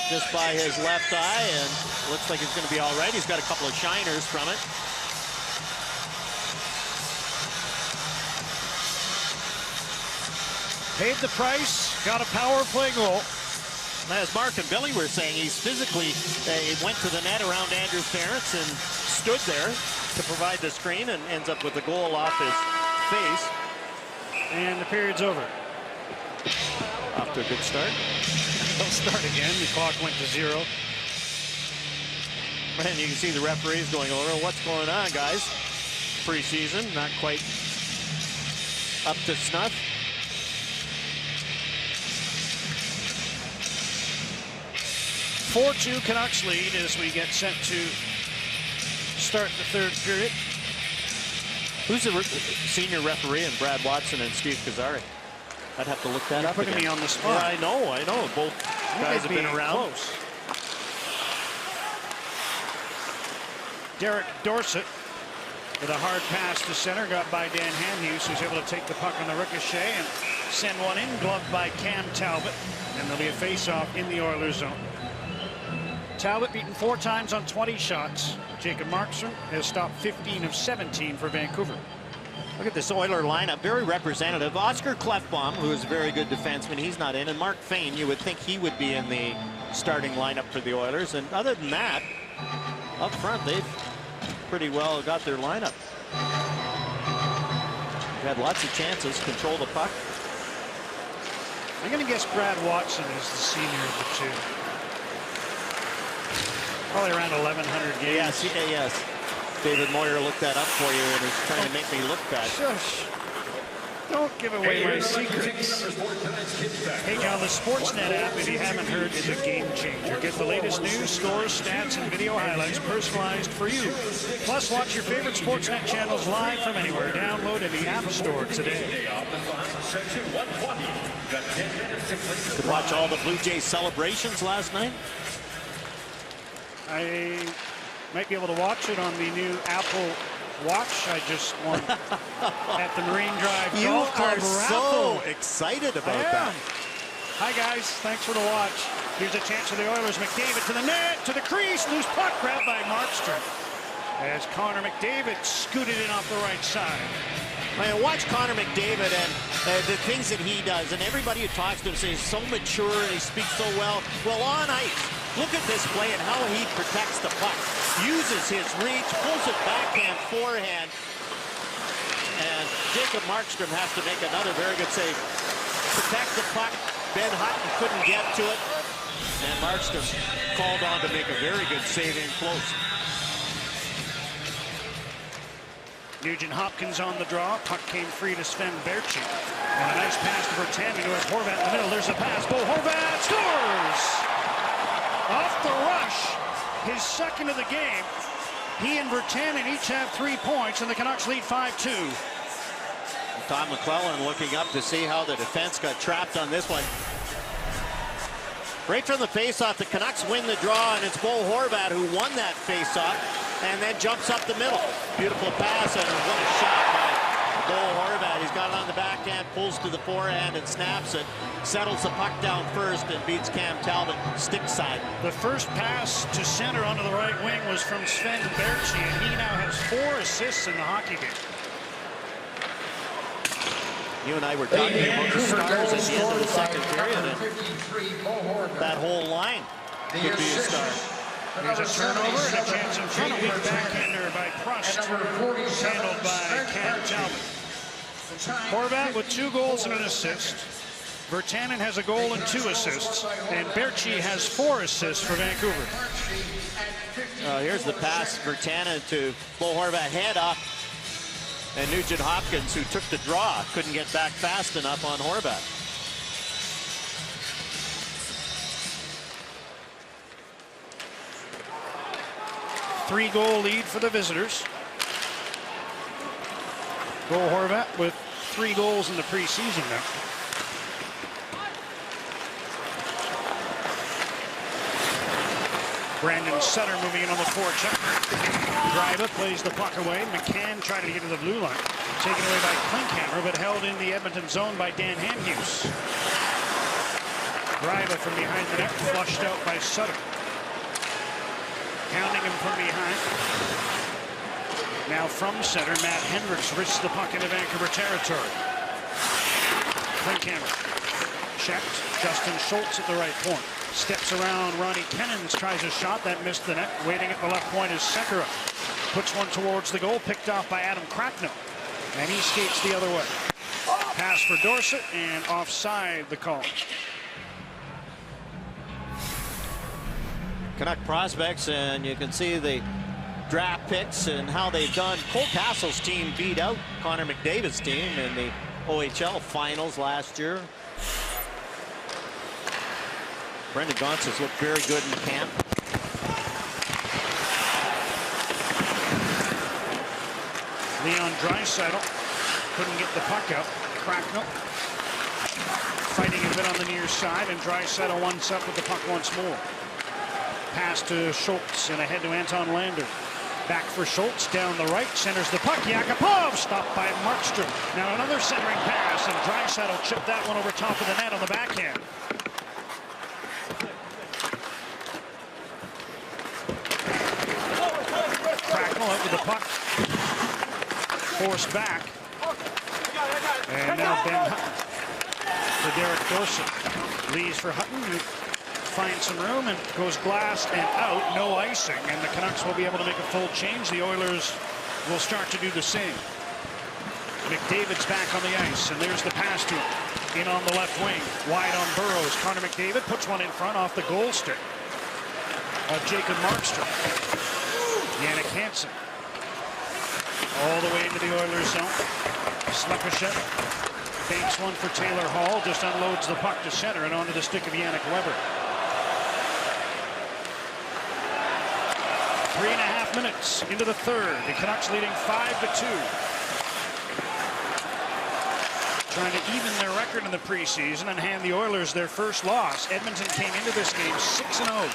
just by his left eye, and looks like it's going to be all right. He's got a couple of shiners from it. paid the price, got a power play goal. As Mark and Billy were saying, he's physically, he went to the net around Andrew Ference and stood there to provide the screen and ends up with a goal off his face. And the period's over. Off to a good start. They'll start again. The clock went to 0. And you can see the referees going over, what's going on, guys? Preseason, not quite up to snuff. (4-2) Canucks lead as we get set to start the third period. Who's the senior referee in Brad Watson and Steve Kazari? I'd have to look that up. Putting me on the spot. Yeah, I know. Both guys have been around. Close. Derek Dorsett with a hard pass to center, got by Dan Hamhuis, who's able to take the puck on the ricochet and send one in, gloved by Cam Talbot. And there'll be a face-off in the Oilers zone. Talbot beaten 4 times on 20 shots. Jacob Markstrom has stopped 15 of 17 for Vancouver. Look at this Oiler lineup, very representative. Oscar Klefbom, who is a very good defenseman, he's not in. And Mark Fane, you would think he would be in the starting lineup for the Oilers. And other than that, up front, they've pretty well got their lineup. They've had lots of chances, control the puck. I'm going to guess Brad Watson is the senior of the two. Probably around 1,100 games. Yes, yes. David Moyer looked that up for you and is trying to make me look bad. Shush. Don't give away my secrets. Hey, John, the Sportsnet app, if you haven't heard, is a game changer. Get the latest news, scores, stats, and video highlights personalized for you. Plus, watch your favorite Sportsnet channels live from anywhere. Download in the App Store today. Could watch all the Blue Jays celebrations last night. I might be able to watch it on the new Apple Watch I just won at the Marine Drive Golf Club raffle. So excited about that. Hi guys, thanks for the watch. Here's a chance for the Oilers. McDavid to the net, to the crease, loose puck grabbed by Markstrom as Connor McDavid scooted in off the right side. Man, watch Connor McDavid and the things that he does, and everybody who talks to him says he's so mature and he speaks so well. Well, on ice, look at this play and how he protects the puck. Uses his reach, pulls it backhand, forehand, and Jacob Markstrom has to make another very good save. Protect the puck. Ben Hutton couldn't get to it, and Markstrom called on to make a very good save in close. Nugent Hopkins on the draw. Puck came free to Sven Berchi. And a nice pass to Virtanen, who has Horvat in the middle. There's a pass. Bo Horvat scores! Off the rush. His second of the game. He and Virtanen each have 3 points, and the Canucks lead 5-2. Tom McClellan looking up to see how the defense got trapped on this one. Right from the faceoff, the Canucks win the draw, and it's Bo Horvat who won that faceoff, and then jumps up the middle. Beautiful pass, and what a shot by Bo Horvat. He's got it on the backhand, pulls to the forehand, and snaps it. Settles the puck down first and beats Cam Talbot stick side. The first pass to center onto the right wing was from Sven Berchi, and he now has 4 assists in the hockey game. You and I were talking about the stars at the end of the second period, and that whole line could be a star. There's a turnover and a chance in front. A weak backhander by Prust, handled by Cam Talbot. Horvat with 2 goals and an assist. Virtanen has a goal and 2 assists, and Berchi has 4 assists for Vancouver. Here's the pass, Virtanen to Bo Horvat, head up. And Nugent Hopkins, who took the draw, couldn't get back fast enough on Horvat. Three-goal lead for the visitors. Bo Horvat with 3 goals in the preseason now. Brandon Sutter moving in on the forecheck. Greiba plays the puck away. McCann trying to get to the blue line. Taken away by Klinkhammer, but held in the Edmonton zone by Dan Hamhuis. Greiba from behind the net, flushed out by Sutter. Pounding him from behind. Now from center, Matt Hendricks risks the puck into Vancouver territory. Klinkhammer checked. Justin Schultz at the right point. Steps around Ronnie Kennens, tries a shot that missed the net. Waiting at the left point is Sekera. Puts one towards the goal, picked off by Adam Cracknell. And he skates the other way. Pass for Dorsett, and offside the call. Canuck prospects, and you can see the draft picks and how they've done. Cole Castle's team beat out Connor McDavid's team in the OHL finals last year. Brendan Gaunce has looked very good in camp. Leon Draisaitl couldn't get the puck out. Cracknell fighting a bit on the near side, and Draisaitl once up with the puck once more. Pass to Schultz and ahead to Anton Lander. Back for Schultz, down the right, centers the puck. Yakupov stopped by Markstrom. Now another centering pass, and Draisaitl chipped that one over top of the net on the backhand. Cracknell out with the puck. Forced back. And now Ben Hutton for Derek Dorsett. Lees for Hutton, who finds some room and goes glass and out, no icing, and the Canucks will be able to make a full change. The Oilers will start to do the same. McDavid's back on the ice, and there's the pass to him. In on the left wing, wide on Burrows. Connor McDavid puts one in front off the goal stick of Jacob Markstrom. Jannik Hansen all the way into the Oilers zone. Slepyshev banks one for Taylor Hall, just unloads the puck to center and onto the stick of Yannick Weber. 3.5 minutes into the third. The Canucks leading 5-2. Trying to even their record in the preseason and hand the Oilers their first loss. Edmonton came into this game 6-0.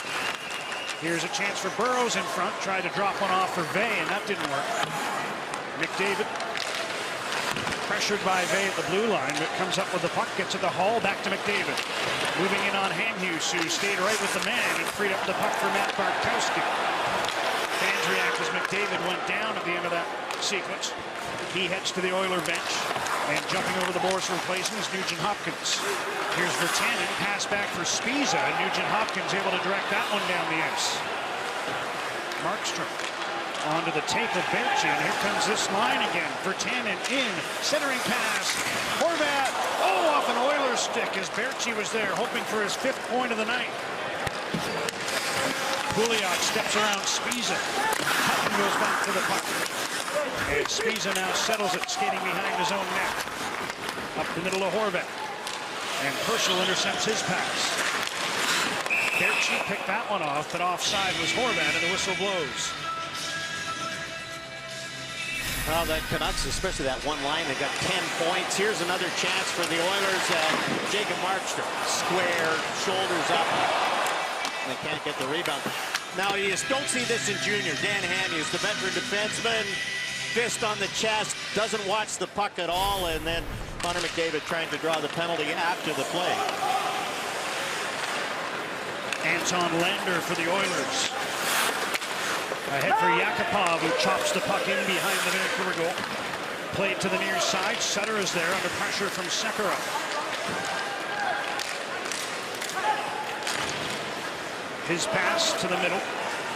Here's a chance for Burrows in front. Tried to drop one off for Vey, and that didn't work. McDavid pressured by Vey at the blue line, but comes up with the puck, gets it to Hall, back to McDavid. Moving in on Hamhuis, who stayed right with the man and freed up the puck for Matt Bartkowski. Fans react as McDavid went down at the end of that sequence. He heads to the Oiler bench, and jumping over the boards for replacement is Nugent Hopkins. Here's Virtanen, pass back for Spiza, and Nugent Hopkins able to direct that one down the ice. Markstrom onto the tape of Berchi, and here comes this line again. Virtanen in, centering pass. Horvat, off an Oilers stick as Berchi was there, hoping for his 5th point of the night. Pouliot steps around Spiza. Hutton goes back to the puck. And Spiza now settles it, skating behind his own net. Up the middle of Horvat. And Herschel intercepts his pass. Berchi picked that one off, but offside was Horvat, and the whistle blows. Well, the Canucks, especially that one line, they got 10 points. Here's another chance for the Oilers. Jacob Markstrom, square, shoulders up. They can't get the rebound. Now, you just don't see this in junior. Dan Hamhuis, the veteran defenseman, fist on the chest, doesn't watch the puck at all, and then Connor McDavid trying to draw the penalty after the play. Anton Lander for the Oilers. Ahead for Yakupov, who chops the puck in behind the Vancouver goal. Played to the near side. Sutter is there under pressure from Sekera. His pass to the middle,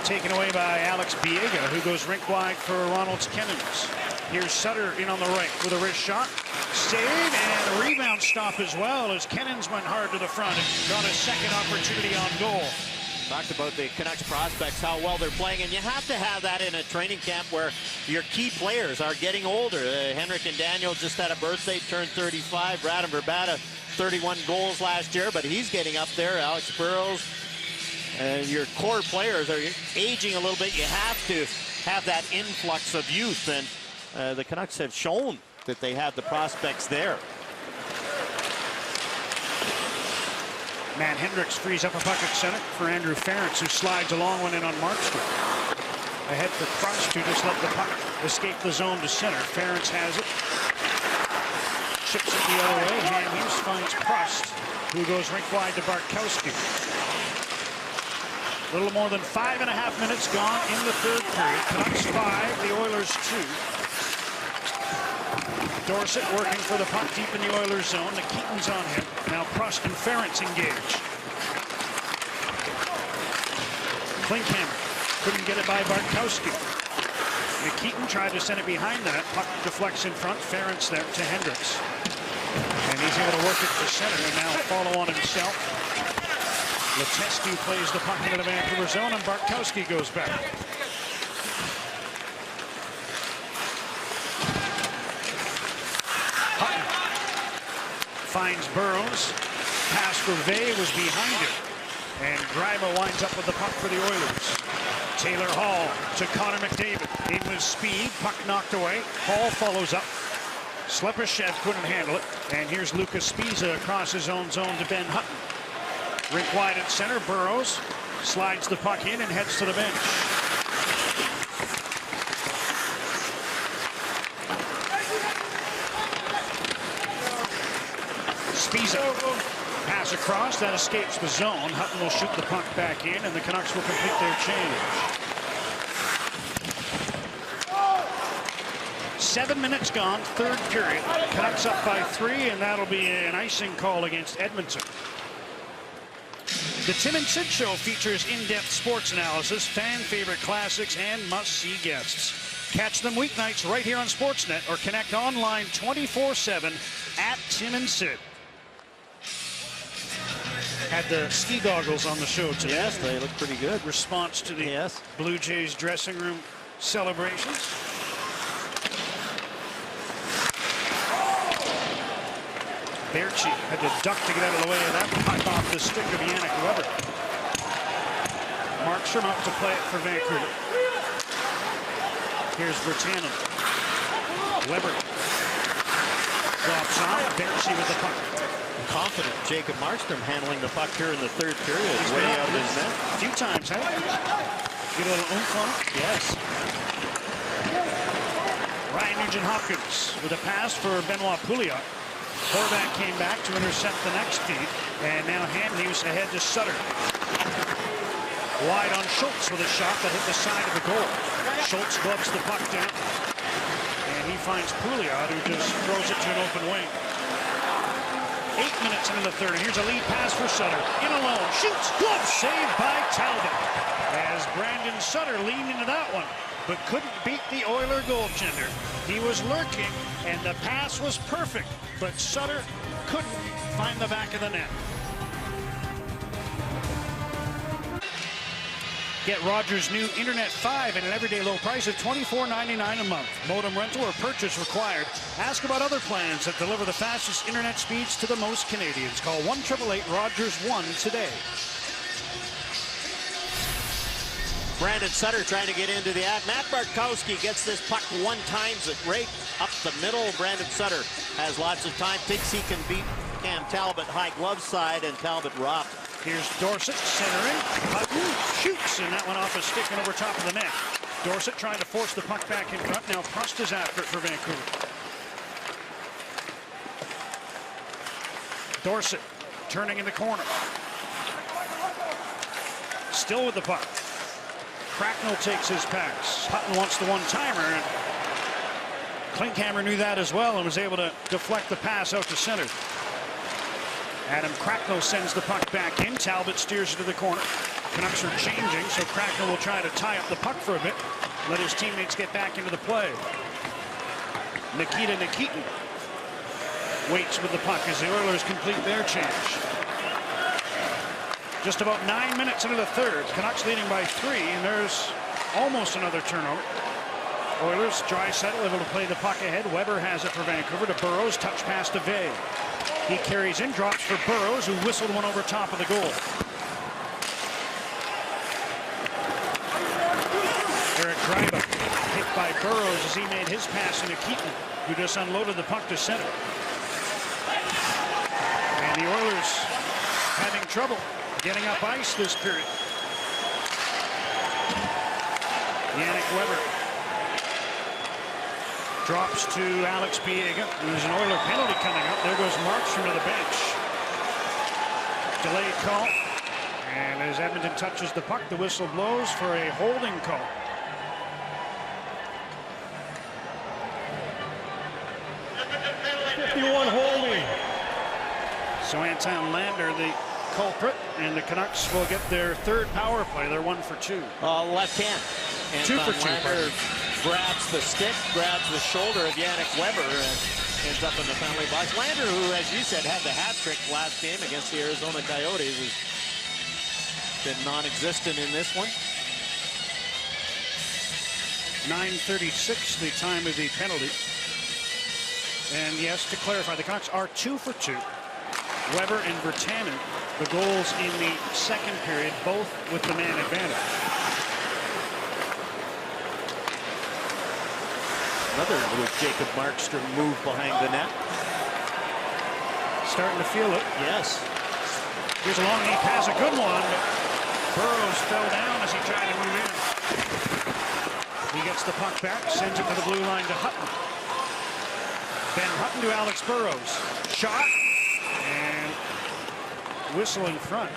taken away by Alex Biega, who goes rink wide for Ronalds Kennins. Here's Sutter in on the right with a wrist shot. Save and a rebound stop as well as Kennins went hard to the front and got a second opportunity on goal. Talked about the Canucks prospects, how well they're playing, and you have to have that in a training camp where your key players are getting older. Henrik and Daniel just had a birthday, turned 35. Radim Vrbata, 31 goals last year, but he's getting up there. Alex Burrows. Your core players are aging a little bit. You have to have that influx of youth, and the Canucks have shown that they have the prospects there. Matt Hendricks frees up a puck at center for Andrew Ference, who slides a long one in on Markstrom. Ahead for Crust, who just let the puck escape the zone to center. Ference has it. Chips it the other way. Hamhuis finds Crust, who goes rink wide to Bartkowski. A little more than 5.5 minutes gone in the third period. Canucks 5, the Oilers 2. Dorsett working for the puck deep in the Oilers zone. Nikitin's on him. Now Prost and Ference engage. Klinkhammer couldn't get it by Bartkowski. Nikitin tried to send it behind that. Puck deflects in front. Ference there to Hendricks. And he's able to work it to center and now follow on himself. Letestu plays the puck into the Vancouver zone, and Bartkowski goes back. Hutton finds Burrows. Pass for Vey was behind him. And Greiba winds up with the puck for the Oilers. Taylor Hall to Connor McDavid. In with speed, puck knocked away. Hall follows up. Slepyshev couldn't handle it. And here's Lucas Spiza across his own zone to Ben Hutton. Rink wide at center, Burrows slides the puck in and heads to the bench. Spiza. Pass across, that escapes the zone. Hutton will shoot the puck back in, and the Canucks will complete their change. 7 minutes gone, third period. Canucks up by 3, and that'll be an icing call against Edmonton. The Tim and Sid Show features in-depth sports analysis, fan-favorite classics, and must-see guests. Catch them weeknights right here on Sportsnet or connect online 24/7 at Tim and Sid. Had the ski goggles on the show today. Yes, they look pretty good. Response to the Blue Jays dressing room celebrations. Berchi had to duck to get out of the way of that puck off the stick of Yannick Weber. Markstrom up to play it for Vancouver. Here's Virtanen. Weber drops on. Berchi with the puck. Confident Jacob Markstrom handling the puck here in the third period. He's way out of his net. A few times, huh? Get a little oomph on it. Yes. Ryan Nugent-Hopkins with a pass for Benoit Pouliot. Horvat came back to intercept the next feed, and now Hamhuis ahead to Sutter. Wide on Schultz with a shot that hit the side of the goal. Schultz gloves the puck down, and he finds Pouliot, who just throws it to an open wing. 8 minutes into the third, and here's a lead pass for Sutter. In alone, shoots, glove saved by Talbot. As Brandon Sutter leaned into that one, but couldn't beat the Oiler goaltender. He was lurking, and the pass was perfect, but Sutter couldn't find the back of the net. Get Rogers' new Internet 5 at an everyday low price of $24.99 a month. Modem rental or purchase required. Ask about other plans that deliver the fastest internet speeds to the most Canadians. Call 1-888-ROGERS-1 today. Brandon Sutter trying to get into the act. Matt Bartkowski gets this puck one times it right up the middle. Brandon Sutter has lots of time. Thinks he can beat Cam Talbot high glove side, and Talbot robbed. Here's Dorsett centering. Hutton shoots, and that one off a stick and over top of the net. Dorsett trying to force the puck back in front. Now Prost is after it for Vancouver. Dorsett turning in the corner. Still with the puck. Cracknell takes his pass. Hutton wants the one-timer, and Klinkhammer knew that as well and was able to deflect the pass out to center. Adam Cracknell sends the puck back in. Talbot steers it to the corner. Canucks are changing, so Cracknell will try to tie up the puck for a bit. Let his teammates get back into the play. Nikita Nikitin waits with the puck as the Oilers complete their change. Just about 9 minutes into the third. Canucks leading by 3, and there's almost another turnover. Oilers, Draisaitl able to play the puck ahead. Weber has it for Vancouver to Burrows. Touch pass to Vey. He carries in, drops for Burrows, who whistled one over top of the goal. Eric Gryba hit by Burrows as he made his pass to Nikitin, who just unloaded the puck to center. And the Oilers having trouble getting up ice this period. Yannick Weber drops to Alex Biega. There's an Oiler penalty coming up. There goes Markstrom to the bench. Delayed call. And as Edmonton touches the puck, the whistle blows for a holding call. '51 holding. So Anton Lander, the culprit, and the Canucks will get their third power play. They're 1 for 2. Left hand. 2 for 2. Lander grabs the stick, grabs the shoulder of Yannick Weber, and ends up in the penalty box. Lander, who, as you said, had the hat trick last game against the Arizona Coyotes, has been non-existent in this one. 9:36, the time of the penalty. And yes, to clarify, the Canucks are 2 for 2. Weber and Virtanen, the goals in the second period, both with the man advantage. Another with Jacob Markstrom move behind the net. Starting to feel it. Yes. Here's a long knee pass, a good one. Burrows fell down as he tried to move in. He gets the puck back, sends it to the blue line to Hutton. Ben Hutton to Alex Burrows. Shot. whistle in front.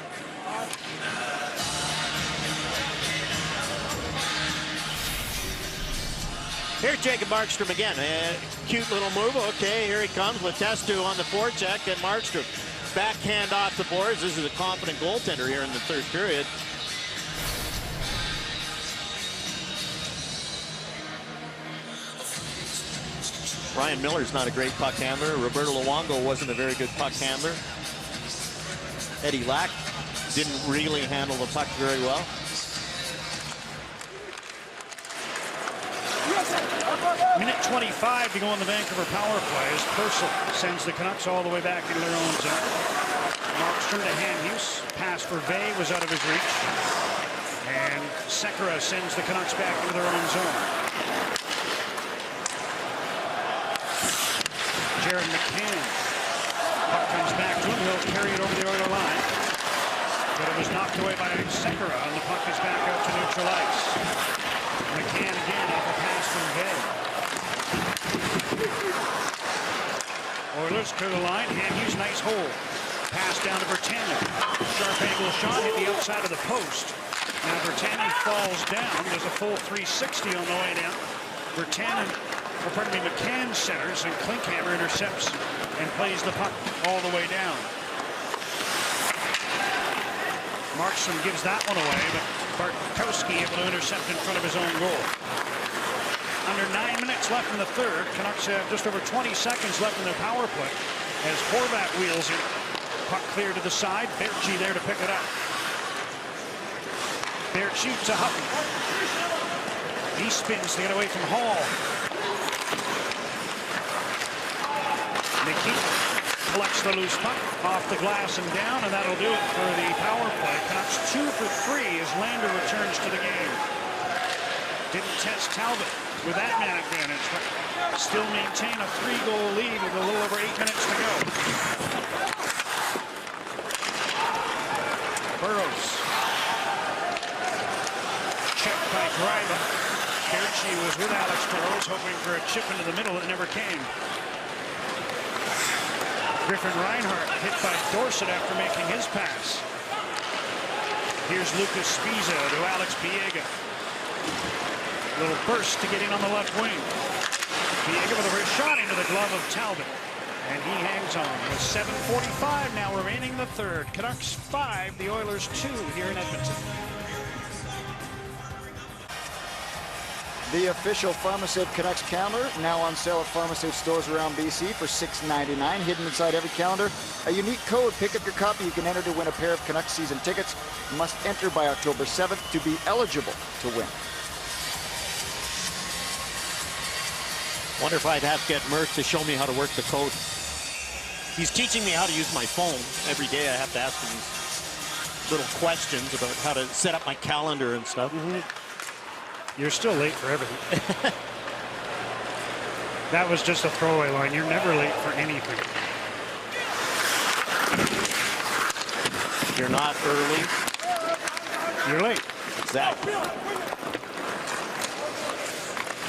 Here's Jacob Markstrom again. A cute little move. Okay, here he comes. Letestu on the forecheck, and Markstrom backhand off the boards. This is a confident goaltender here in the third period. Ryan Miller's not a great puck handler. Roberto Luongo wasn't a very good puck handler. Eddie Lack didn't really handle the puck very well. Minute 25 to go on the Vancouver power play as Purcell sends the Canucks all the way back into their own zone. Markstrom to Hamhuis. Pass for Vey was out of his reach. And Sekera sends the Canucks back into their own zone. Jared McCann. Puck comes back to him. He'll carry it over the Oiler line. But it was knocked away by Sekera, and the puck is back out to neutral ice. McCann again off a pass from Vey. Oilers clear the line. Hamhuis, nice hole. Pass down to Virtanen. Sharp angle shot hit the outside of the post. Now Virtanen falls down. There's a full 360 on the way down. McCann centers, and Klinkhammer intercepts and plays the puck all the way down. Markstrom gives that one away, but Bartkowski able to intercept in front of his own goal. Under 9 minutes left in the third. Canucks have just over 20 seconds left in their power play as Horvat wheels in. Puck clear to the side. Baertschi there to pick it up. Baertschi to Hutton. He spins to get away from Hall. Nikita collects the loose puck off the glass and down, and that'll do it for the power play. Canucks 2 for 3 as Lander returns to the game. Didn't test Talbot with that man advantage, but still maintain a 3-goal lead with a little over 8 minutes to go. Burrows. Checked by Greiba. Baertschi was with Alex Burrows, hoping for a chip into the middle. It never came. Griffin Reinhart hit by Dorsett after making his pass. Here's Lucas Sbisa to Alex Biega. Little burst to get in on the left wing. Biega with a wrist shot into the glove of Talbot. And he hangs on with 7:45 now remaining in the third. Canucks 5, the Oilers 2 here in Edmonton. The official PharmaSafe Canucks calendar now on sale at PharmaSafe stores around BC for $6.99. Hidden inside every calendar, a unique code. Pick up your copy. You can enter to win a pair of Canucks season tickets. You must enter by October 7th to be eligible to win. Wonder if I'd have to get Murph to show me how to work the code. He's teaching me how to use my phone. Every day I have to ask him these little questions about how to set up my calendar and stuff. You're still late for everything. That was just a throwaway line. You're never late for anything. You're not early. You're late. Exactly.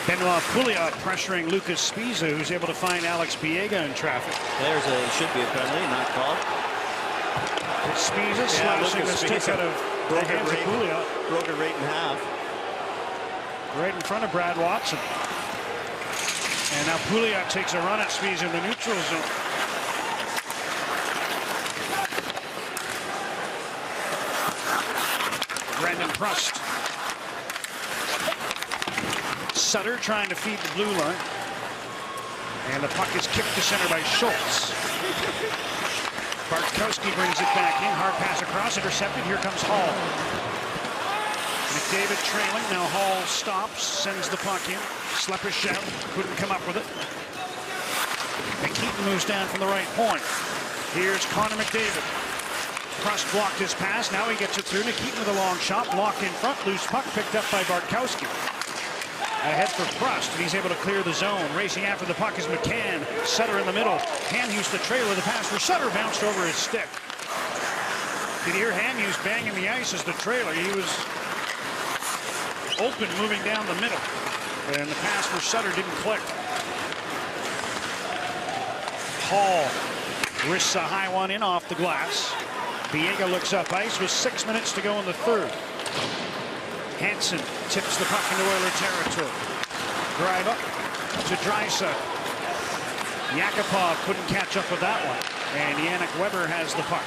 Benoit Pouliot pressuring Lucas Sbisa, who's able to find Alex Biega in traffic. Should be a penalty, not called. Sbisa slashing the stick out of the hands of Pouliot. Broke it right in half. Right in front of Brad Watson. And now Pouliot takes a run at Sbisa in the neutral zone. Brandon Prust. Sutter trying to feed the blue line. And the puck is kicked to center by Schultz. Bartkowski brings it back in. Hard pass across, intercepted. Here comes Hall. McDavid trailing. Now Hall stops, sends the puck in. Slepyshev couldn't come up with it. McKeaton moves down from the right point. Here's Connor McDavid. Prust blocked his pass. Now he gets it through. McKeaton with a long shot. Blocked in front. Loose puck picked up by Bartkowski. Ahead for Prust, and he's able to clear the zone. Racing after the puck is McCann. Sutter in the middle. Hamhuis the trailer. The pass for Sutter bounced over his stick. You can hear Hamhuis banging the ice as the trailer. He was open moving down the middle. And the pass for Sutter didn't click. Hall risks a high one in off the glass. Biega looks up ice with 6 minutes to go in the third. Hansen tips the puck into Oiler territory. Drive up to Draisaitl. Yakupov couldn't catch up with that one. And Yannick Weber has the puck.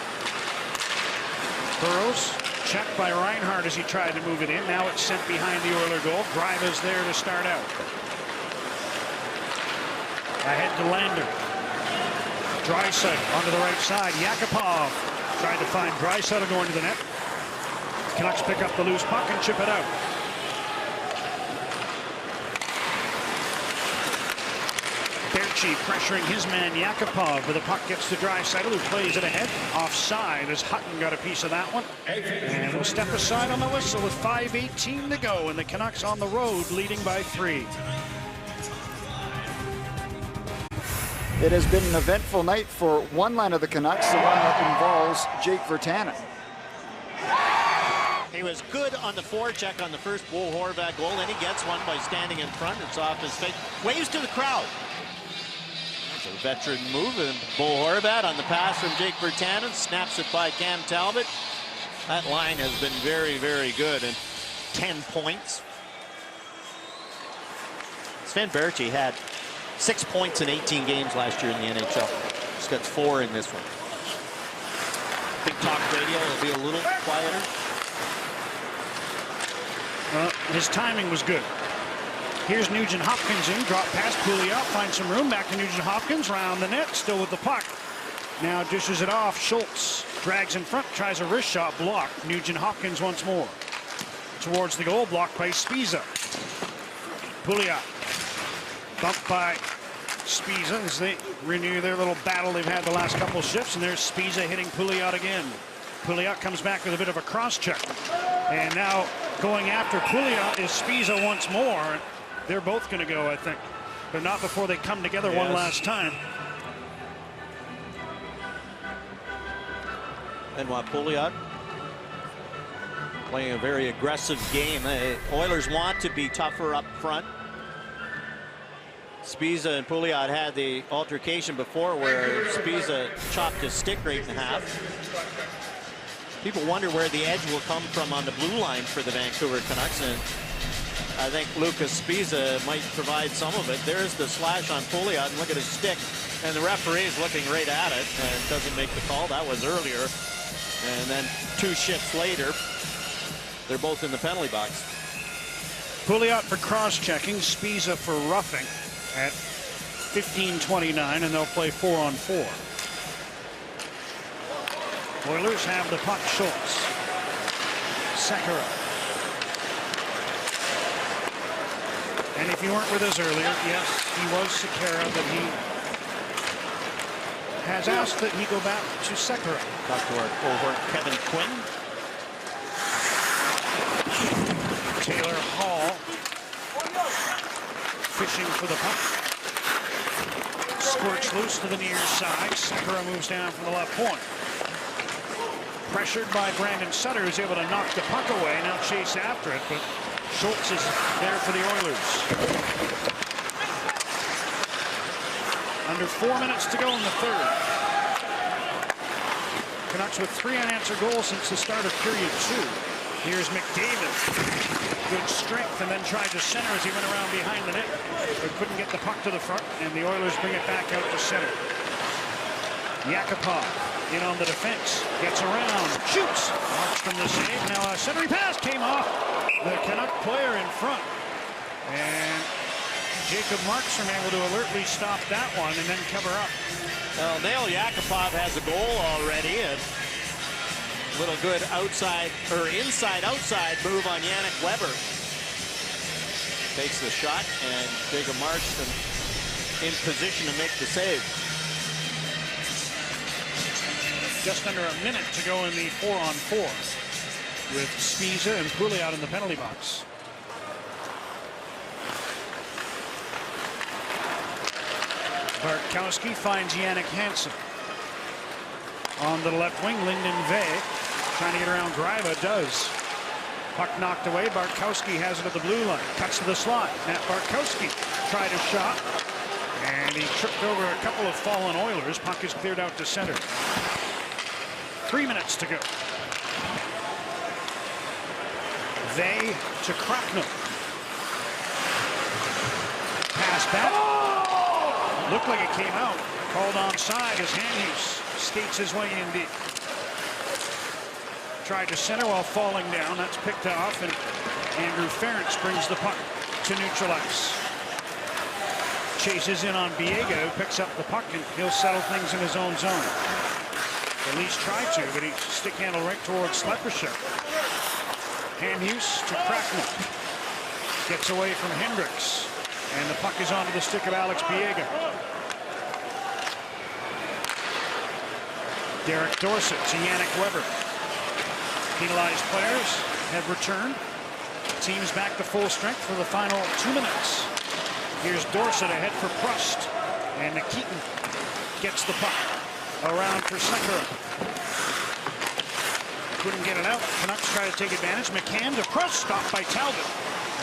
Burrows checked by Reinhart as he tried to move it in. Now it's sent behind the Oiler goal. Greiba's there to start out. Ahead to Lander. Draisaitl onto the right side. Yakupov tried to find Draisaitl going to the net. Canucks pick up the loose puck and chip it out. Berchi pressuring his man Yakupov, but the puck gets to Draisaitl, who plays it ahead. Offside as Hutton got a piece of that one. And we'll step aside on the whistle with 5:18 to go, and the Canucks on the road leading by 3. It has been an eventful night for one line of the Canucks, the one that involves Jake Virtanen. He was good on the forecheck on the first Bo Horvat goal. Then he gets one by standing in front. It's off his face. Waves to the crowd. That's a veteran move. And Bo Horvat on the pass from Jake Virtanen. Snaps it by Cam Talbot. That line has been very, very good. And 10 points. Sven Berchi had 6 points in 18 games last year in the NHL. Just got 4 in this one. Big Talk Radio will be a little quieter. His timing was good. Here's Nugent Hopkins in, drop past Pouliot, finds some room, back to Nugent Hopkins, round the net, still with the puck. Now dishes it off, Schultz drags in front, tries a wrist shot, blocked. Nugent Hopkins once more. Towards the goal, blocked by Spiza. Pouliot, bumped by Spiza as they renew their little battle they've had the last couple shifts, and there's Spiza hitting Pouliot again. Pouliot comes back with a bit of a cross check. And now going after Pouliot is Spiza once more. They're both going to go, I think, but not before they come together one last time. And while Pouliot playing a very aggressive game, Oilers want to be tougher up front. Spiza and Pouliot had the altercation before where Spiza chopped his stick right in half. People wonder where the edge will come from on the blue line for the Vancouver Canucks, and I think Lucas Spiza might provide some of it. There's the slash on Pouliot, and look at his stick. And the referee is looking right at it and doesn't make the call. That was earlier. And then 2 shifts later, they're both in the penalty box. Pouliot for cross-checking, Spiza for roughing at 15:29, and they'll play 4-on-4. Oilers have the puck. Schultz. Sekera. And if you weren't with us earlier, yes, he was Sekera, but he has asked that he go back to Sekera. Talk to our cohort, Kevin Quinn. Taylor Hall fishing for the puck. Squirts loose to the near side. Sekera moves down from the left point. Pressured by Brandon Sutter, who's able to knock the puck away. Now chase after it, but Schultz is there for the Oilers. Under 4 minutes to go in the third. Canucks with 3 unanswered goals since the start of period 2. Here's McDavid. Good strength, and then tried to center as he went around behind the net, but couldn't get the puck to the front, and the Oilers bring it back out to center. Yakupov in on the defense, gets around, shoots, marks from the save. Now a centering pass came off the Canuck player in front, and Jacob Markstrom able to alertly stop that one and then cover up. Well, Nail Yakupov has a goal already. A little good outside or inside-outside move on Yannick Weber. Takes the shot, and Jacob Markstrom in position to make the save. Just under a minute to go in the 4-on-4 with Spiza and Pouliot in the penalty box. Bartkowski finds Yannick Hansen. On the left wing, Lyndon Vey trying to get around Greiba, does. Puck knocked away. Bartkowski has it at the blue line. Cuts to the slot. Matt Bartkowski tried a shot, and he tripped over a couple of fallen Oilers. Puck is cleared out to center. 3 minutes to go. They to Cracknell. Pass back. Looked like it came out. Called onside as Hamhuis skates his way in deep. Tried to center while falling down. That's picked off, and Andrew Ference brings the puck to neutral ice. Chases in on Biega, who picks up the puck, and he'll settle things in his own zone. At least try to, but he stick handle right towards Leprchaun. Hamhuis to Cracknell. Gets away from Hendricks, and the puck is onto the stick of Alex Biega. Derek Dorsett to Yannick Weber. Penalized players have returned. Team's back to full strength for the final 2 minutes. Here's Dorsett ahead for Prust. And Keaton gets the puck around for Sekera. Couldn't get it out. Canucks try to take advantage. McCann to Prust, stopped by Talbot.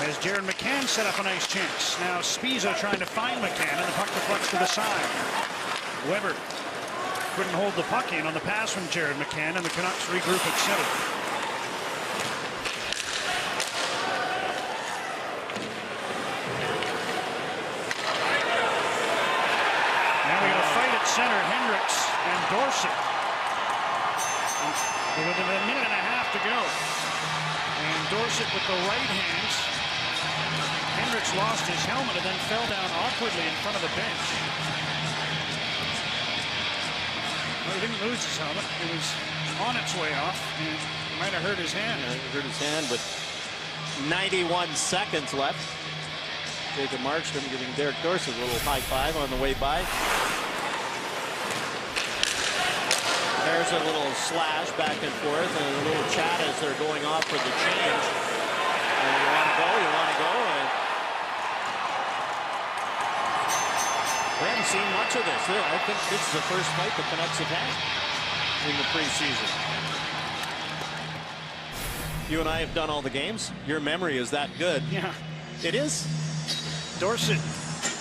As Jared McCann set up a nice chance. Now Spiza trying to find McCann, and the puck deflects to the side. Weber couldn't hold the puck in on the pass from Jared McCann, and the Canucks regroup at center. Now we got a fight at center, Hendricks and Dorsett. With a minute and a half to go. And Dorsett with the right hands. Hendricks lost his helmet and then fell down awkwardly in front of the bench. Well, he didn't lose his helmet. It was on its way off, and it might have hurt his hand. Yeah, it hurt his hand with 91 seconds left. Jacob Markstrom giving Derek Dorsett a little high five on the way by. There's a little slash back and forth and a little chat as they're going off for the change. And you want to go, you want to go. And we haven't seen much of this. I think this is the first fight the Canucks have had in the preseason. You and I have done all the games. Your memory is that good. Yeah. It is. Dorsett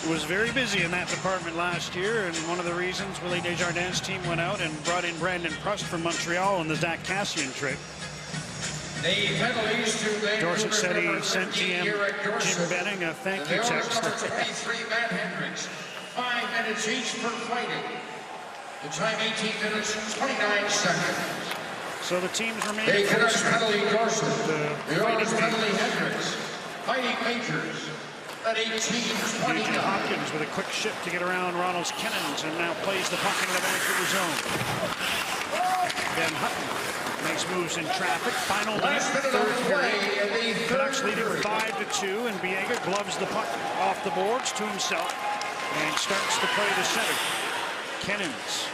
was very busy in that department last year, and one of the reasons Willie Desjardins' team went out and brought in Brandon Prust from Montreal in the Zach Kassian trade. Dorsett said he sent GM Jim Benning a thank you text. 5 minutes each for fighting. The time 18 minutes 29 seconds. So the teams remain. The Canucks penalty Dorsett. The Oilers fighting penalty Hendricks. Fighting Majors. At 18-29. Hopkins with a quick shift to get around Ronald Kennens, and now plays the puck into the Vancouver zone. Ben Hutton makes moves in traffic. Final minute, third period. Canucks leading 5-2, and Biega gloves the puck off the boards to himself and starts to play to center. Kennens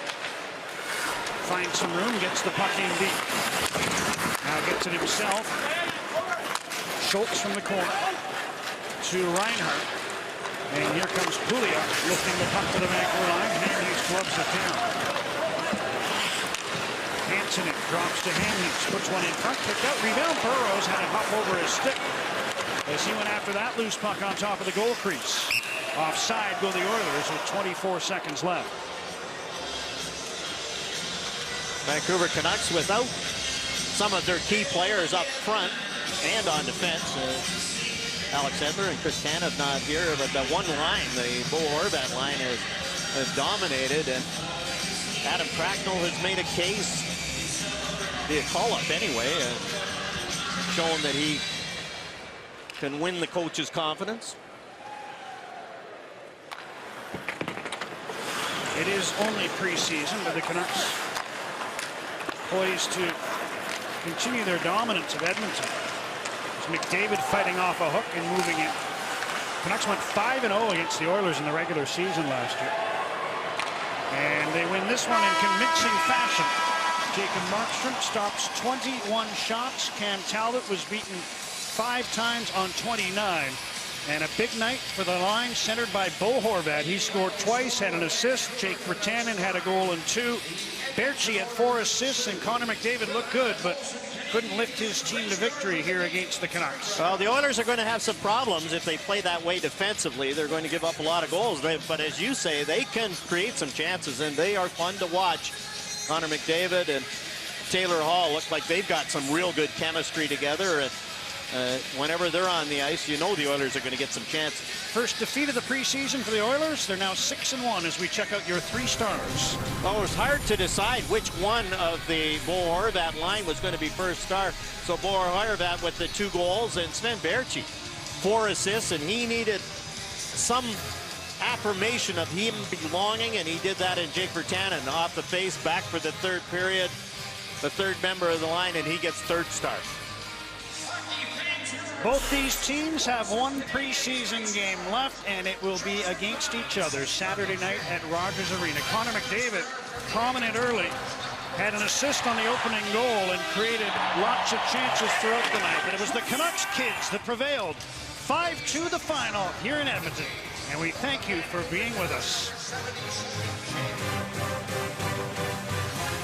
finds some room, gets the puck in deep. Now gets it himself. Schultz from the corner to Reinhardt. And here comes Pouliot lifting the puck to the Vancouver line. Hamhuis gloves it down. Hansen drops to Hamhuis, puts one in front, picked out, rebound. Burrows had it hop over his stick as he went after that loose puck on top of the goal crease. Offside go the Oilers with 24 seconds left. Vancouver Canucks without some of their key players up front and on defense. Alex Edler and Chris Tanev not here, but the one line, the Bo Horvat line, has dominated, and Adam Cracknell has made a case, be a call-up anyway, and shown that he can win the coach's confidence. It is only preseason, but the Canucks poised to continue their dominance of Edmonton. McDavid fighting off a hook and moving in. Canucks went 5-0 against the Oilers in the regular season last year. And they win this one in convincing fashion. Jacob Markstrom stops 21 shots. Cam Talbot was beaten 5 times on 29. And a big night for the line centered by Bo Horvat. He scored twice, had an assist. Jake Virtanen had a goal and 2. Berchi had 4 assists, and Connor McDavid looked good, but couldn't lift his team to victory here against the Canucks. Well, the Oilers are going to have some problems if they play that way defensively. They're going to give up a lot of goals. But as you say, they can create some chances, and they are fun to watch. Connor McDavid and Taylor Hall look like they've got some real good chemistry together. And whenever they're on the ice, you know the Oilers are going to get some chances. First defeat of the preseason for the Oilers. They're now 6-1 as we check out your 3 stars. Well, it was hard to decide which one of the Bo Horvat line was going to be first star. So Bo Horvat with the 2 goals and Sven Baertschi 4 assists, and he needed some affirmation of him belonging, and he did that in Jake Virtanen off the face, back for the 3rd period, the 3rd member of the line, and he gets 3rd star. Both these teams have 1 preseason game left, and it will be against each other Saturday night at Rogers Arena. Connor McDavid, prominent early, had an assist on the opening goal and created lots of chances throughout the night. But it was the Canucks kids that prevailed. 5-2 the final here in Edmonton. And we thank you for being with us.